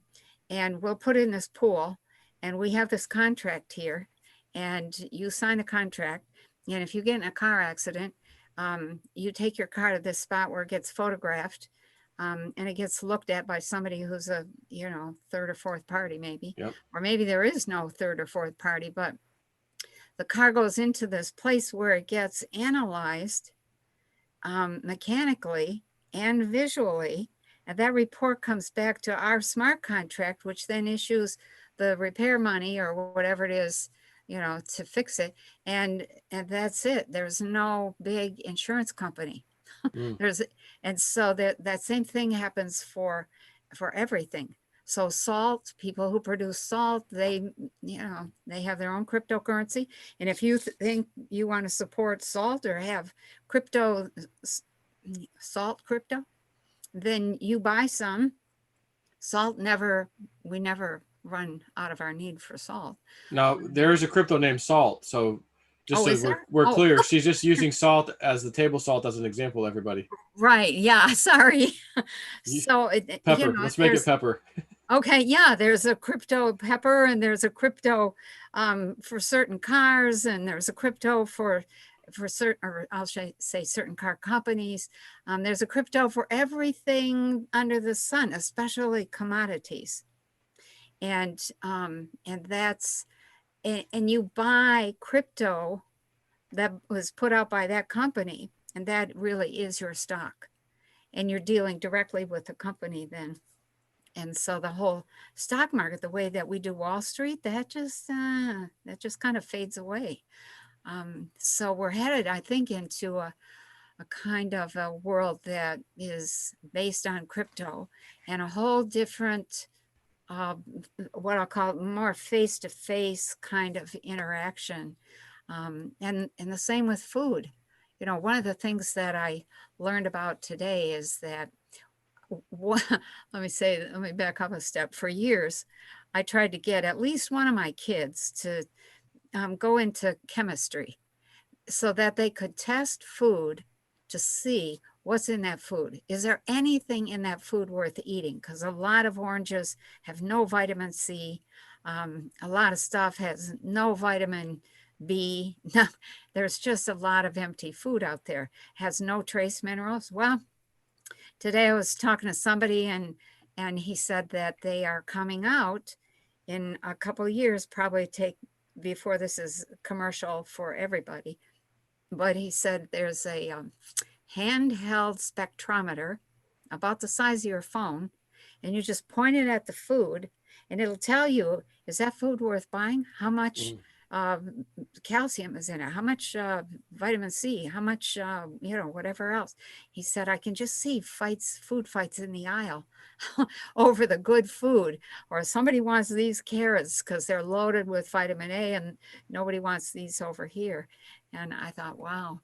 and we'll put it in this pool, and we have this contract here, and you sign a contract, and if you get in a car accident, you take your car to this spot where it gets photographed, and it gets looked at by somebody who's a, you know, third or fourth party maybe. Yep. Or maybe there is no third or fourth party, but the car goes into this place where it gets analyzed mechanically and visually, and that report comes back to our smart contract, which then issues the repair money or whatever it is, you know, to fix it. And that's it. There's no big insurance company. And so that same thing happens for everything. So salt, people who produce salt, they, you know, they have their own cryptocurrency. And if you think you want to support salt or have salt crypto, then you buy some. Salt we never run out of our need for salt. Now there is a crypto named Salt. So just so we're clear, she's just using salt as the table salt as an example, everybody. Right. Yeah. Sorry. So Pepper. You know, let's make it pepper. Okay. Yeah. There's a crypto pepper, and there's a crypto for certain cars, and there's a crypto for certain, or I'll say certain car companies. There's a crypto for everything under the sun, especially commodities. And that's, and you buy crypto that was put out by that company, and that really is your stock. And you're dealing directly with the company then. And so the whole stock market, the way that we do Wall Street, that just kind of fades away. So we're headed, I think, into a kind of a world that is based on crypto and a whole different, what I'll call more face-to-face kind of interaction. And the same with food. You know, one of the things that I learned about today is that, let me back up a step. For years, I tried to get at least one of my kids to go into chemistry so that they could test food to see what's in that food. Is there anything in that food worth eating? Because a lot of oranges have no vitamin C. A lot of stuff has no vitamin B. No, there's just a lot of empty food out there. Has no trace minerals. Well, today I was talking to somebody and he said that they are coming out in a couple of years, probably before this is commercial for everybody. But he said there's a handheld spectrometer about the size of your phone, and you just point it at the food and it'll tell you, is that food worth buying? How much calcium is in it? How much vitamin C? How much, whatever else? He said, I can just see food fights in the aisle over the good food, or somebody wants these carrots because they're loaded with vitamin A and nobody wants these over here. And I thought, wow.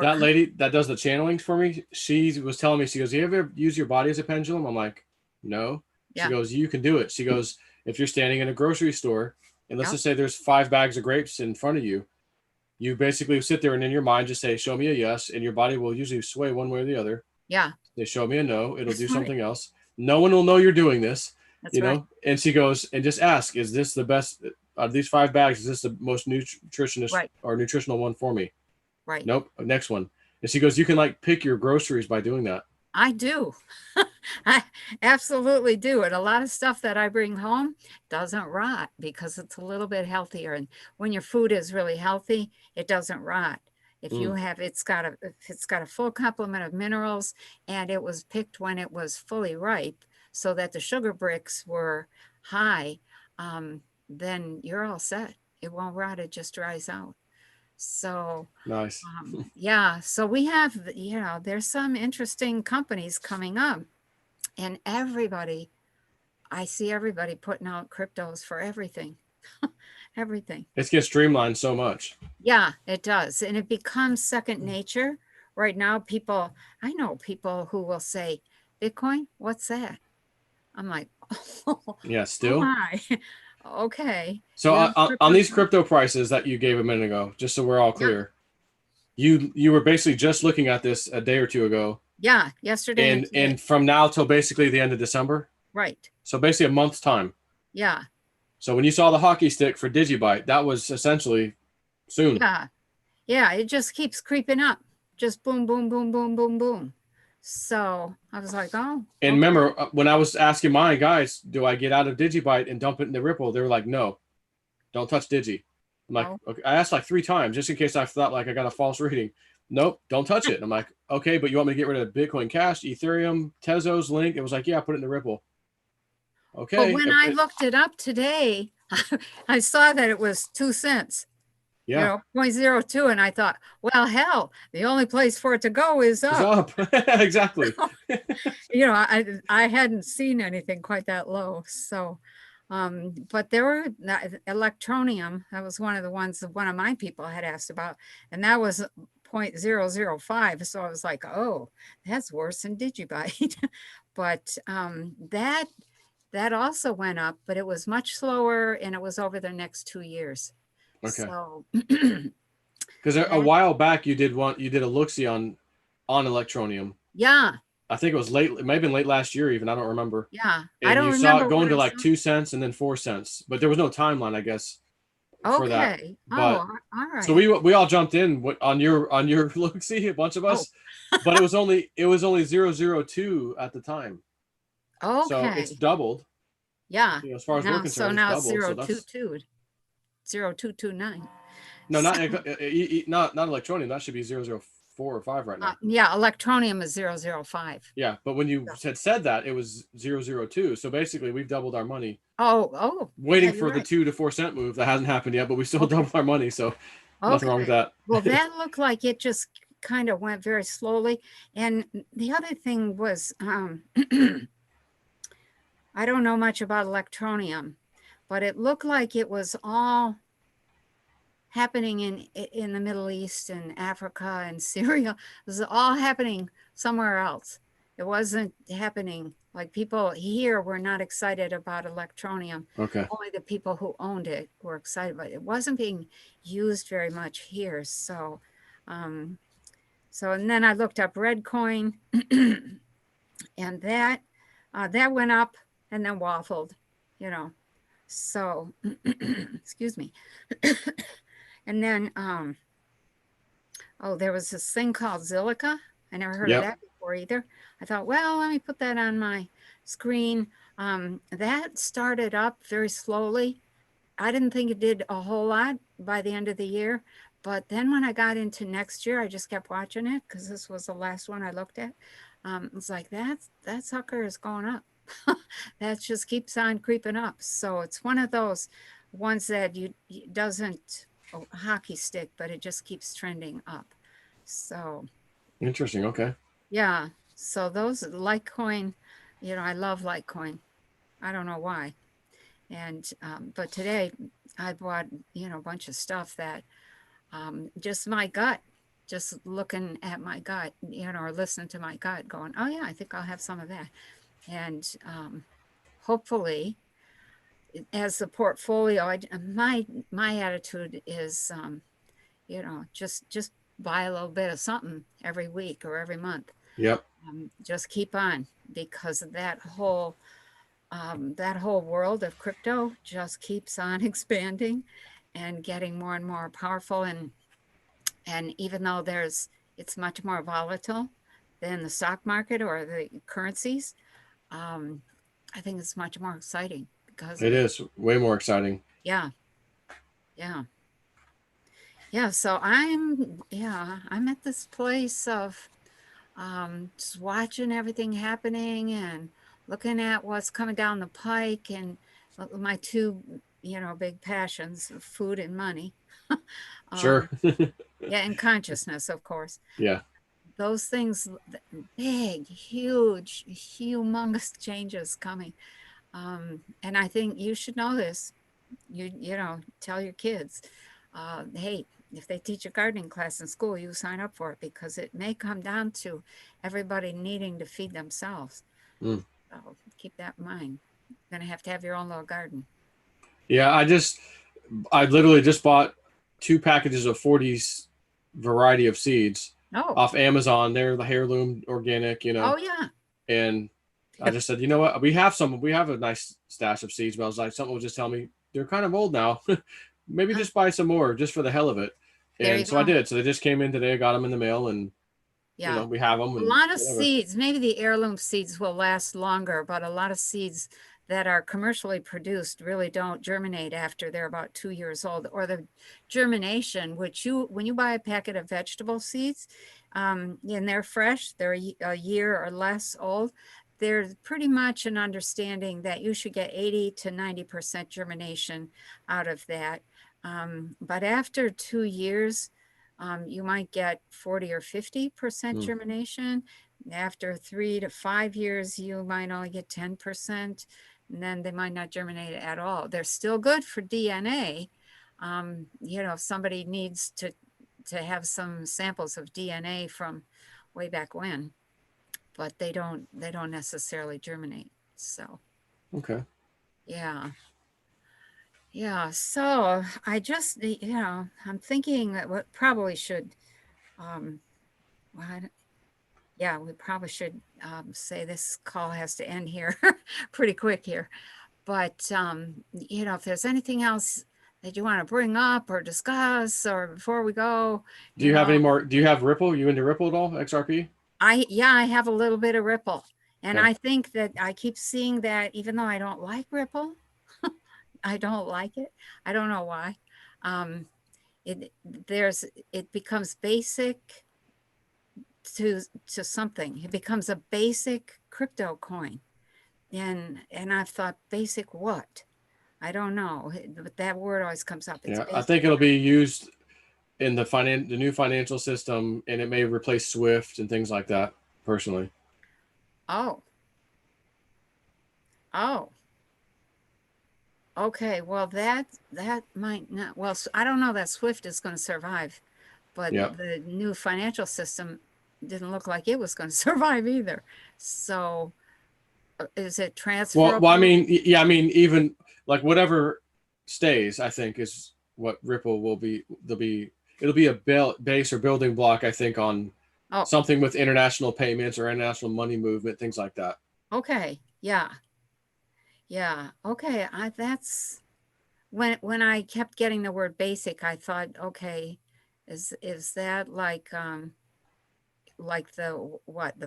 That lady that does the channelings for me, she was telling me, she goes, you ever use your body as a pendulum? I'm like, no. She goes, you can do it. She goes, if you're standing in a grocery store, and let's just say there's 5 bags of grapes in front of you, you basically sit there and in your mind just say, show me a yes, and your body will usually sway one way or the other. Yeah. They show me a no, it'll do something else. No one will know you're doing this. That's know? And she goes, and just ask, is this the best out of these 5 bags? Is this the most nutritionist or nutritional one for me? Right. Nope. Next one. And she goes, you can like pick your groceries by doing that. I do. I absolutely do. And a lot of stuff that I bring home doesn't rot because it's a little bit healthier. And when your food is really healthy, it doesn't rot. If you have, it's got a full complement of minerals, and it was picked when it was fully ripe so that the sugar bricks were high, then you're all set. It won't rot. It just dries out. So nice. So we have, there's some interesting companies coming up, and I see everybody putting out cryptos for everything. Everything. It gets streamlined so much. Yeah, it does. And it becomes second nature. Right now, I know people who will say, Bitcoin, what's that? I'm like, oh, yeah, still. Okay. So on these crypto prices that you gave a minute ago, just so we're all clear, you were basically just looking at this a day or two ago. Yeah, yesterday. And from now till basically the end of December. Right. So basically a month's time. Yeah. So when you saw the hockey stick for Digibyte, that was essentially soon. Yeah. Yeah, it just keeps creeping up. Just boom, boom, boom, boom, boom, boom. So I was like, oh. And remember, when I was asking my guys, do I get out of Digibyte and dump it in the Ripple? They were like, no, don't touch Digi. I'm like, okay. I asked like 3 times just in case I thought like I got a false reading. Nope, don't touch it. I'm like, okay, but you want me to get rid of Bitcoin Cash, Ethereum, Tezos, Link? It was like, yeah, put it in the Ripple. Okay. But when I looked it up today, I saw that it was 2 cents. Yeah. 0.02. And I thought, well, hell, the only place for it to go is up. Exactly. I hadn't seen anything quite that low. So, but there were Electronium. That was one of the ones that one of my people had asked about. And that was 0.005. So I was like, oh, that's worse than Digibyte. But that also went up, but it was much slower, and it was over the next 2 years. Okay. So, because a while back you did a look-see on Electronium. Yeah. I think it was late. It may have been late last year even. I don't remember. Yeah. And I don't remember. Saw it going to like 2 cents and then 4 cents, but there was no timeline, I guess, for that. But, all right. So we all jumped in on your look-see, a bunch of us, but it was only 002 at the time. Okay. So it's doubled. Yeah. As far as we're Now, concerned, so it's now doubled. So 022, 0229. no, So, not electronium. That should be 004 or 5 right now. yeah, electronium is 005. Yeah, but when you said that, it was 002. So basically, we've doubled our money. Oh, waiting yeah, for the 2 to 4 cent move that hasn't happened yet, but we still doubled our money. So nothing wrong with that. Well, that looked like it just kind of went very slowly. And the other thing was, I don't know much about electronium, but it looked like it was all happening in the Middle East and Africa and Syria. It was all happening somewhere else. It wasn't happening, like people here were not excited about electronium. Okay. Only the people who owned it were excited, but it wasn't being used very much here. So, and then I looked up red coin and that went up and then waffled, so, excuse me. And then, there was this thing called Zilica. I never heard of that before either. I thought, well, let me put that on my screen. That started up very slowly. I didn't think it did a whole lot by the end of the year. But then when I got into next year, I just kept watching it because this was the last one I looked at. It's like, that sucker is going up. That just keeps on creeping up. So it's one of those ones that doesn't hockey stick, but it just keeps trending up. So interesting. Okay. Yeah. So those Litecoin, I love Litecoin. I don't know why. And but today I bought a bunch of stuff that just my gut, just looking at my gut, or listening to my gut, going, oh yeah, I think I'll have some of that. And hopefully, as the portfolio, my attitude is, just buy a little bit of something every week or every month. Yep. Just keep on, because that whole world of crypto just keeps on expanding and getting more and more powerful. And even though it's much more volatile than the stock market or the currencies, I think it's much more exciting because it is way more exciting. Yeah. So I'm at this place of just watching everything happening and looking at what's coming down the pike, and my two big passions, food and money. Sure. Yeah, and consciousness, of course. Yeah. Those things, big, huge, humongous changes coming. And I think you should know this. You tell your kids, hey, if they teach a gardening class in school, you sign up for it, because it may come down to everybody needing to feed themselves. So keep that in mind. You're going to have your own little garden. Yeah, I literally just bought 2 packages of 40's variety of seeds off Amazon. They're the heirloom organic, Oh yeah. And I just said, you know what? We have a nice stash of seeds, but I was like, something will just tell me they're kind of old now. Maybe just buy some more just for the hell of it. And so I did. So they just came in today. I got them in the mail, and we have them. A lot of seeds, maybe the heirloom seeds will last longer, but a lot of seeds that are commercially produced really don't germinate after they're about 2 years old. Or the germination, when you buy a packet of vegetable seeds, and they're fresh, they're a year or less old, there's pretty much an understanding that you should get 80 to 90% germination out of that. But after 2 years, you might get 40 or 50% germination. After 3 to 5 years, you might only get 10%, and then they might not germinate at all. They're still good for DNA. If somebody needs to have some samples of DNA from way back when, but they don't necessarily germinate. So okay. Yeah, so I just, I'm thinking that we probably should, we probably should say this call has to end here pretty quick here. But, if there's anything else that you want to bring up or discuss, or before we go. Do you have any more? Do you have Ripple? You into Ripple at all? XRP? I have a little bit of Ripple. And Okay. I think that I keep seeing that, even though I don't like Ripple, I don't like it. I don't know why. Um, it becomes basic to something. It becomes a basic crypto coin. And I've thought, basic what? I don't know, but that word always comes up. It's Yeah, I basic. think it'll be used in the new financial system, and it may replace Swift and things like that. Personally. Oh. Oh. Okay. Well, that might not. Well, I don't know that Swift is going to survive, but Yeah. the new financial system didn't look like it was going to survive either. So, is it transferable? Well, I mean, yeah, I mean, even like whatever stays, I think is what Ripple will be. It'll be a base or building block, I think, on Oh, something with international payments or international money movement, things like that. okay. Yeah. Yeah. Okay. That's when I kept getting the word basic, I thought, okay, is that like the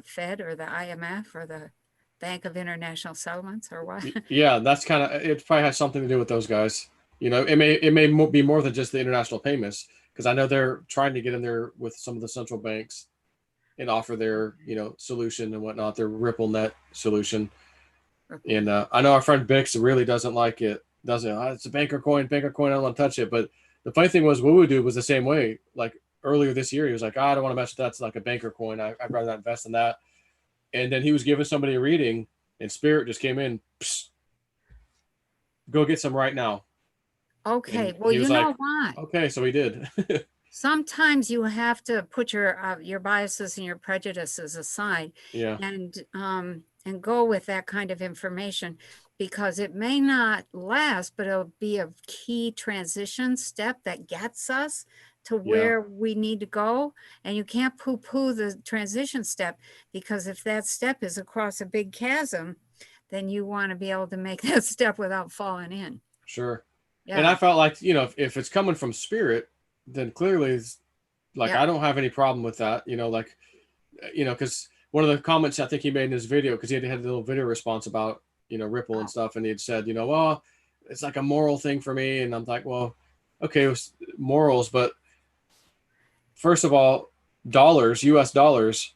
Fed or the IMF or the Bank of International Settlements or what? Yeah, that's kind of it. Probably has something to do with those guys. You know, it may be more than just the international payments, because I know they're trying to get in there with some of the central banks and offer their solution and whatnot, their Ripple Net solution. And I know our friend Bix really doesn't like it. Doesn't it's a banker coin. I don't want to touch it. But the funny thing was, Woo was the same way. Like earlier this year, he was like, I don't want to mess with that. It's like a banker coin. I'd rather not invest in that. And then he was giving somebody a reading, and Spirit just came in. Go get some right now. Okay, And well, he was you know like, what? okay, so he did. Sometimes you have to put your biases and your prejudices aside, Yeah, and go with that kind of information, because it may not last, but it'll be a key transition step that gets us to yeah, where we need to go. And you can't poo-poo the transition step, because if that step is across a big chasm, then you want to be able to make that step without falling in. sure. And I Yeah. felt like, if it's coming from Spirit, then clearly it's like, Yeah. I don't have any problem with that, because one of the comments I think he made in his video, because he had a little video response about, Ripple and Oh. stuff. And he had said, well, it's like a moral thing for me. And I'm like, well, okay, it was morals. But first of all, US dollars,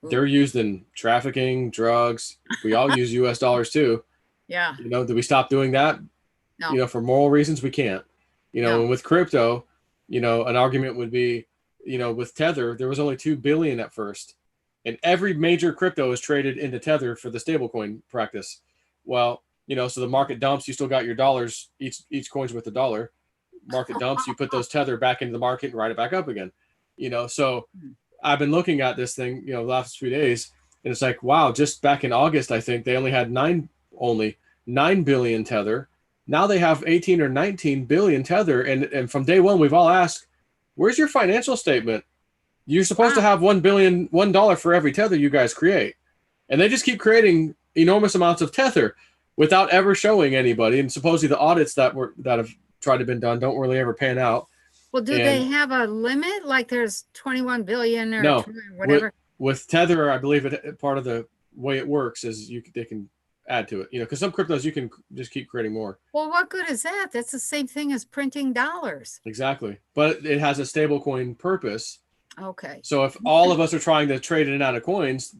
they're used in trafficking, drugs. We all use US dollars too. Yeah. Do we stop doing that? No. For moral reasons, we can't. No. And with crypto, an argument would be, with Tether, there was only 2 billion at first, and every major crypto is traded into Tether for the stablecoin practice. Well, so the market dumps, you still got your dollars, each coin's worth $1. Market dumps, you put those Tether back into the market and ride it back up again. So I've been looking at this thing, the last few days, and it's like, wow, just back in August, I think they only had 9 billion Tether. Now they have 18 or 19 billion Tether. And from day one, we've all asked, where's your financial statement? You're supposed to have $1 for every Tether you guys create. And they just keep creating enormous amounts of Tether without ever showing anybody. And supposedly the audits that have tried to been done don't really ever pan out. Well, do they have a limit? Like there's 21 billion or no, whatever? With Tether, I believe part of the way it works is they can add to it, because some cryptos you can just keep creating more. Well, what good is that? That's the same thing as printing dollars. Exactly. But it has a stable coin purpose. Okay. So if all of us are trying to trade in and out of coins,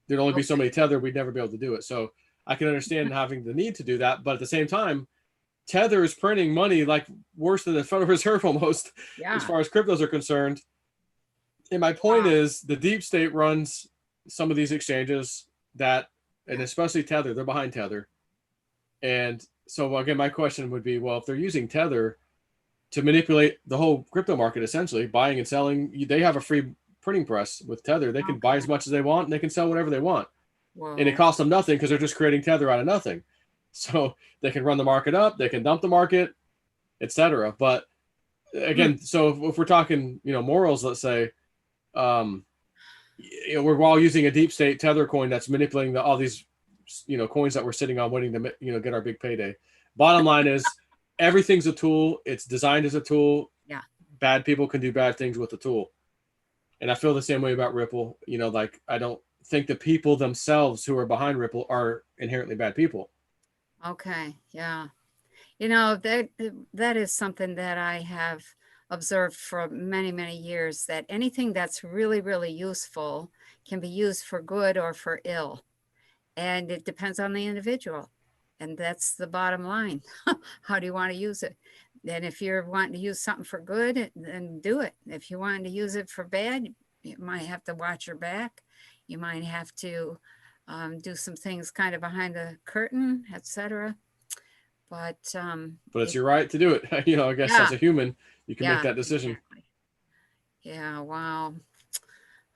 there'd only be so many Tether, we'd never be able to do it. So I can understand having the need to do that. But at the same time, Tether is printing money like worse than the Federal Reserve almost, as far as cryptos are concerned. And my point is, the deep state runs some of these exchanges and especially Tether, they're behind Tether. And so again, my question would be, well, if they're using Tether to manipulate the whole crypto market, essentially buying and selling, they have a free printing press with Tether. They can buy as much as they want and they can sell whatever they want. Whoa. And it costs them nothing because they're just creating Tether out of nothing. So they can run the market up, they can dump the market, etc. But again, so if we're talking, morals, let's say, we're all using a deep state Tether coin that's manipulating all these, coins that we're sitting on waiting to, get our big payday. Bottom line is, everything's a tool. It's designed as a tool. Yeah. Bad people can do bad things with the tool. And I feel the same way about Ripple. Like, I don't think the people themselves who are behind Ripple are inherently bad people. Okay. Yeah. You know, that is something that I have observed for many, many years, that anything that's really, really useful can be used for good or for ill. And it depends on the individual. And that's the bottom line. How do you want to use it? And if you're wanting to use something for good, then do it. If you want to use it for bad, you might have to watch your back. You might have to do some things kind of behind the curtain, etc. But it's your right to do it. I guess yeah, as a human, you can make yeah, that decision. exactly. Yeah, wow.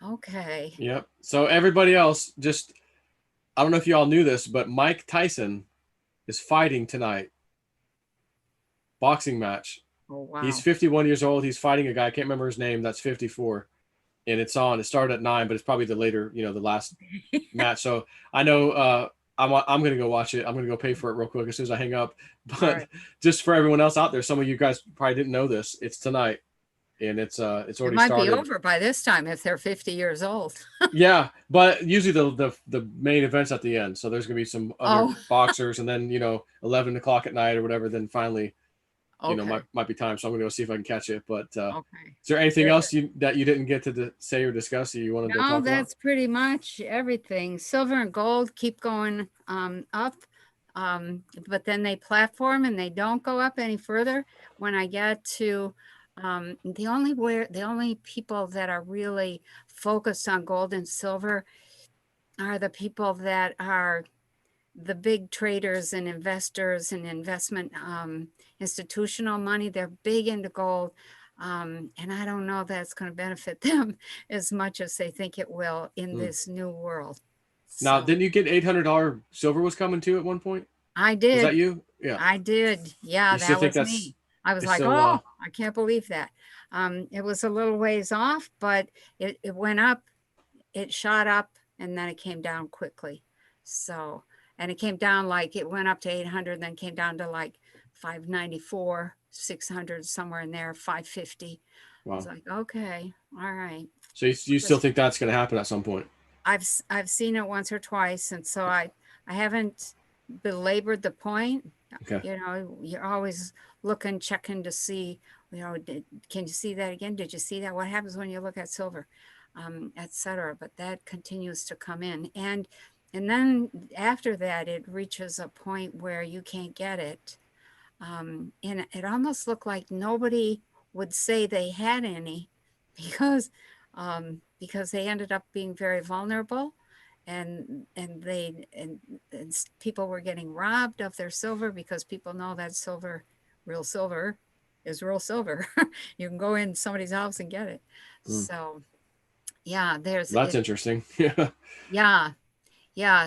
Okay. Yep. So everybody else, just, I don't know if you all knew this, but Mike Tyson is fighting tonight. Boxing match. Oh, wow. He's 51 years old. He's fighting a guy, I can't remember his name, that's 54. And it's on. It started at 9, but it's probably the later, the last match. So I know I'm gonna go watch it. I'm gonna go pay for it real quick as soon as I hang up. But right. Just for everyone else out there, some of you guys probably didn't know this. It's tonight, and it's already started. It might be over by this time if they're 50 years old. Yeah, but usually the main event's at the end. So there's gonna be some other boxers, and then 11 o'clock at night or whatever. Then finally, might be time. So I'm gonna go see if I can catch it. But okay. Is there anything else that you didn't get to say or discuss that you wanted to talk about? No, that's pretty much everything. Silver and gold keep going up, but then they platform and they don't go up any further. When I get to the only people that are really focused on gold and silver are the people that are the big traders and investors and investment institutional money. They're big into gold. And I don't know that's going to benefit them as much as they think it will in this new world. Now, didn't you get $800 silver was coming too at one point? I did. Was that you? Yeah. I did. Yeah, that was me. I was like, still, I can't believe that. It was a little ways off, but it went up, it shot up, and then it came down quickly. So, and it came down like it went up to 800, then came down to like 594, 600, somewhere in there, 550. Wow. I was like, okay, all right. So you still think that's going to happen at some point? I've seen it once or twice, and so I haven't belabored the point. Okay. You're always looking, checking to see, can you see that again? Did you see that? What happens when you look at silver, etc. But that continues to come in, and then after that, it reaches a point where you can't get it. And it almost looked like nobody would say they had any because they ended up being very vulnerable, and people were getting robbed of their silver because people know that real silver is real silver. You can go in somebody's house and get it. So yeah, that's interesting. Yeah.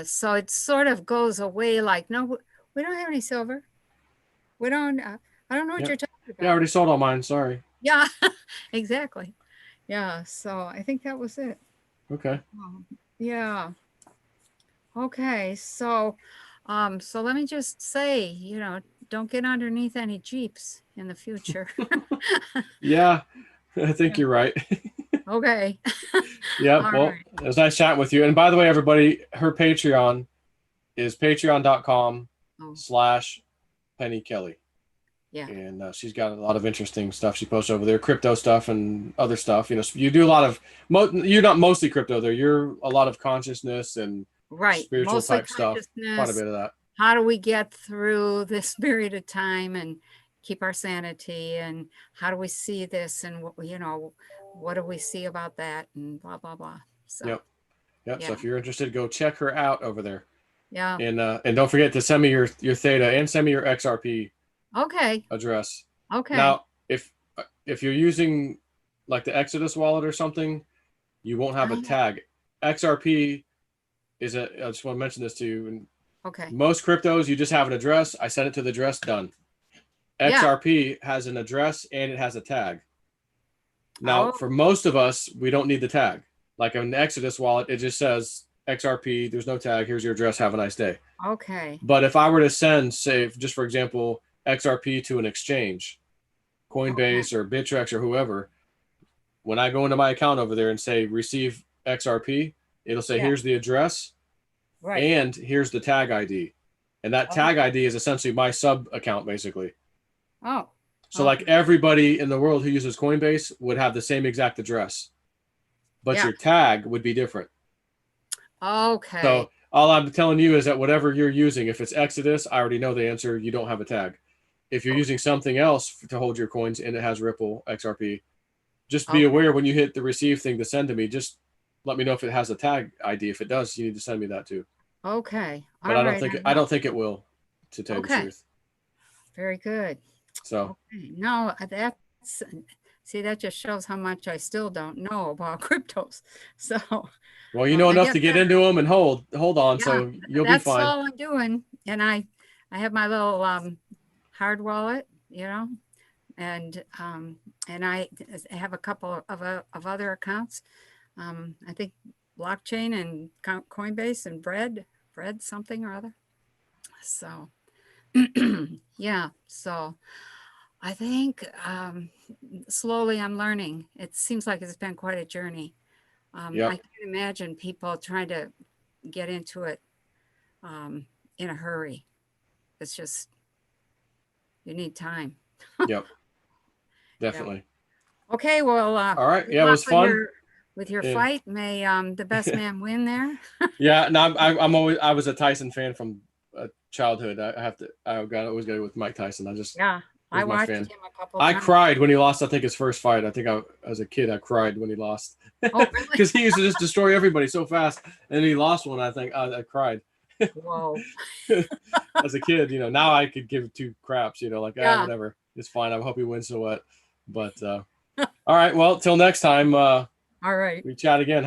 So it sort of goes away like, no, we don't have any silver. We don't, I don't know what you're talking about. Yeah, I already sold all mine. Sorry. Yeah, exactly. Yeah. So I think that was it. Okay. Yeah. Okay. So let me just say, don't get underneath any Jeeps in the future. Yeah, I think you're right. Okay. Yeah. Well, right. It was nice chatting with you. And by the way, everybody, her Patreon is patreon.com/Penny Kelly. Yeah. And she's got a lot of interesting stuff she posts over there, crypto stuff and other stuff. You do a lot of, you're not mostly crypto there. You're a lot of consciousness and spiritual mostly type stuff. Quite a bit of that. How do we get through this period of time and keep our sanity? And how do we see this? And what do we see about that? And blah, blah, blah. So, Yep. Yeah. So if you're interested, go check her out over there. Yeah. And don't forget to send me your Theta and send me your XRP. Okay. Address. Okay. Now, if you're using like the Exodus wallet or something, you won't have a tag. XRP is I just want to mention this to you. Okay. Most cryptos, you just have an address. I send it to the address, done. XRP has an address and it has a tag. Now, for most of us, we don't need the tag. Like an Exodus wallet, it just says XRP. There's no tag. Here's your address. Have a nice day. Okay. But if I were to send, say, just for example, XRP to an exchange, Coinbase or Bittrex or whoever, when I go into my account over there and say receive XRP, It'll say, Yeah. here's the address Right. and here's the tag ID. And that tag ID is essentially my sub account, basically. Oh. So like everybody in the world who uses Coinbase would have the same exact address, but your tag would be different. Okay. So all I'm telling you is that whatever you're using, if it's Exodus, I already know the answer. You don't have a tag. If you're using something else to hold your coins and it has Ripple XRP, just be aware when you hit the receive thing to send to me, just let me know if it has a tag ID. If it does, you need to send me that too. Okay. But I don't think it will, to tell you the truth. Very good. So no, that just shows how much I still don't know about cryptos. So well, you know enough to get into them and hold on, so you'll be fine. That's all I'm doing. And I have my little hard wallet, and I have a couple of other accounts. I think blockchain and Coinbase and bread something or other. So yeah, so I think slowly I'm learning. It seems like it's been quite a journey. I can imagine people trying to get into it in a hurry. It's just, you need time. Yep. Definitely. Yep. Okay, well, all right. Yeah, it was fun. With your fight, may the best man win there. Yeah, no, I was a Tyson fan from childhood. I always go with Mike Tyson. I watched him a couple times. I cried when he lost, I think, his first fight. I think as a kid, I cried when he lost. Oh, really? Because he used to just destroy everybody so fast. And he lost one, I think. I cried. Whoa. As a kid, now I could give two craps, whatever. It's fine. I hope he wins so what. But, all right. Well, till next time. All right. We chat again.